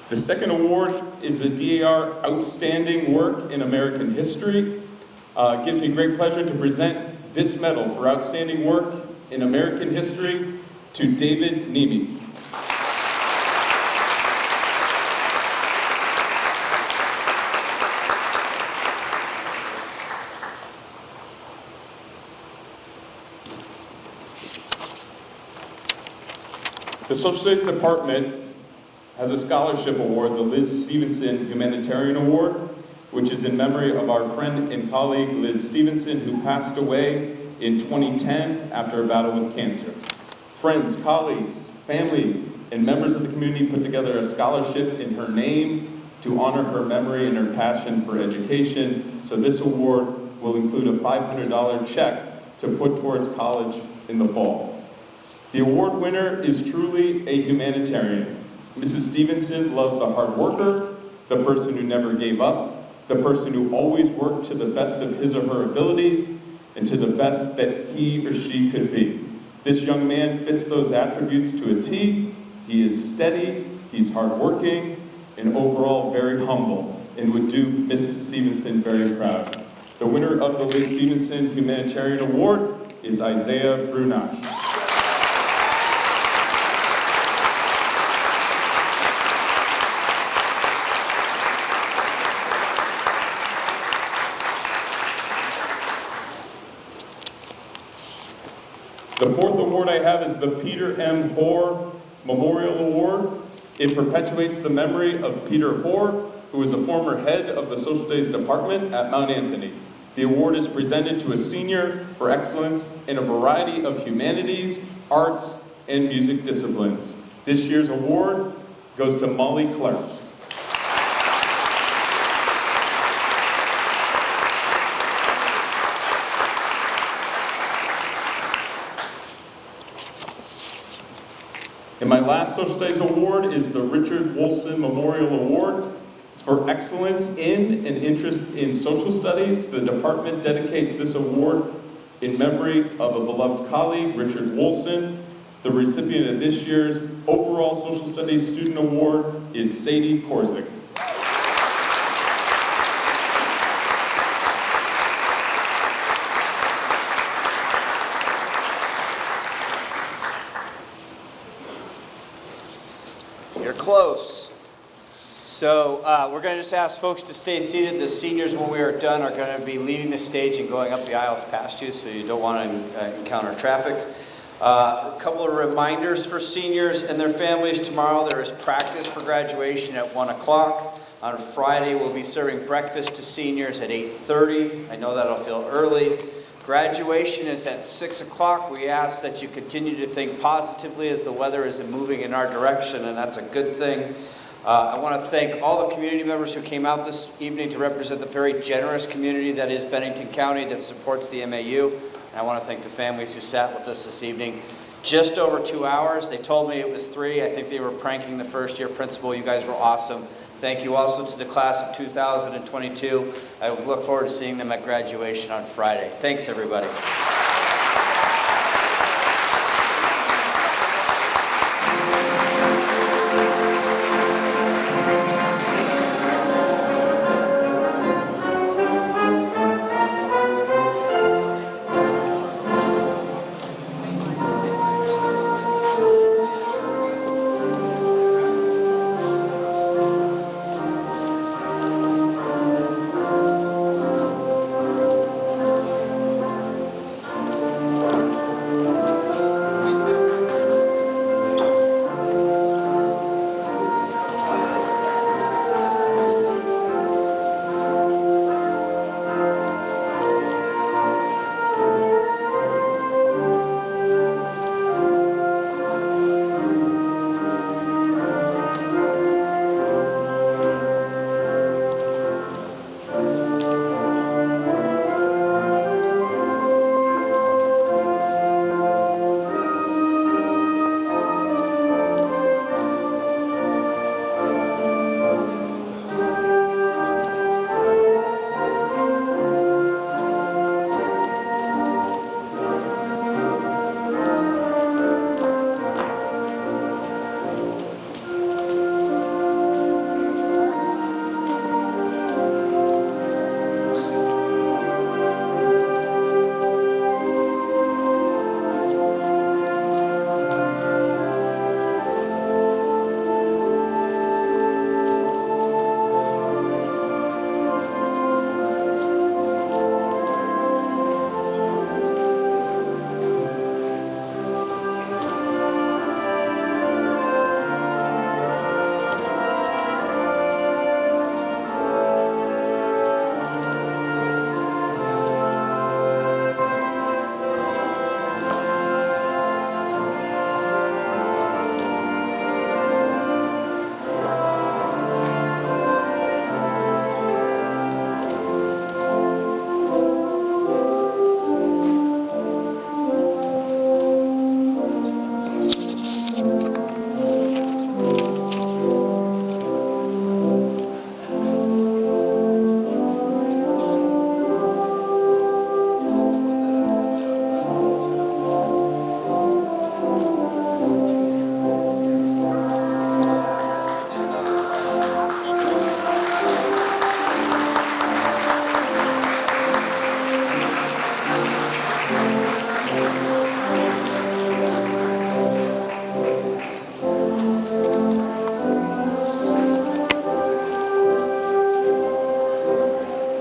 The second award is the DAR Outstanding Work in American History. It gives me great pleasure to present this medal for outstanding work in American history to David Niemi. The Social Studies Department has a scholarship award, the Liz Stevenson Humanitarian Award, which is in memory of our friend and colleague Liz Stevenson, who passed away in 2010 after a battle with cancer. Friends, colleagues, family, and members of the community put together a scholarship in her name to honor her memory and her passion for education. So this award will include a $500 check to put towards college in the fall. The award winner is truly a humanitarian. Mrs. Stevenson loved the hard worker, the person who never gave up, the person who always worked to the best of his or her abilities, and to the best that he or she could be. This young man fits those attributes to a T. He is steady, he's hardworking, and overall very humble, and would do Mrs. Stevenson very proud. The winner of the Liz Stevenson Humanitarian Award is Isaiah Brunash. The fourth award I have is the Peter M. Hoare Memorial Award. It perpetuates the memory of Peter Hoare, who is a former head of the Social Studies Department at Mount Anthony. The award is presented to a senior for excellence in a variety of humanities, arts, and music disciplines. This year's award goes to Molly Clark. And my last Social Studies Award is the Richard Wolfson Memorial Award. It's for excellence in and interest in social studies. The department dedicates this award in memory of a beloved colleague, Richard Wolfson. The recipient of this year's overall Social Studies Student Award is Sadie Korzik.
You're close. So we're going to just ask folks to stay seated. The seniors, when we are done, are going to be leaving the stage and going up the aisles past you, so you don't want to encounter traffic. A couple of reminders for seniors and their families. Tomorrow there is practice for graduation at 1 o'clock. On Friday, we'll be serving breakfast to seniors at 8:30. I know that'll feel early. Graduation is at 6 o'clock. We ask that you continue to think positively as the weather is moving in our direction, and that's a good thing. I want to thank all the community members who came out this evening to represent the very generous community that is Bennington County that supports the MAU. And I want to thank the families who sat with us this evening. Just over 2 hours. They told me it was 3. I think they were pranking the first year principal. You guys were awesome. Thank you also to the class of 2022. I look forward to seeing them at graduation on Friday. Thanks, everybody.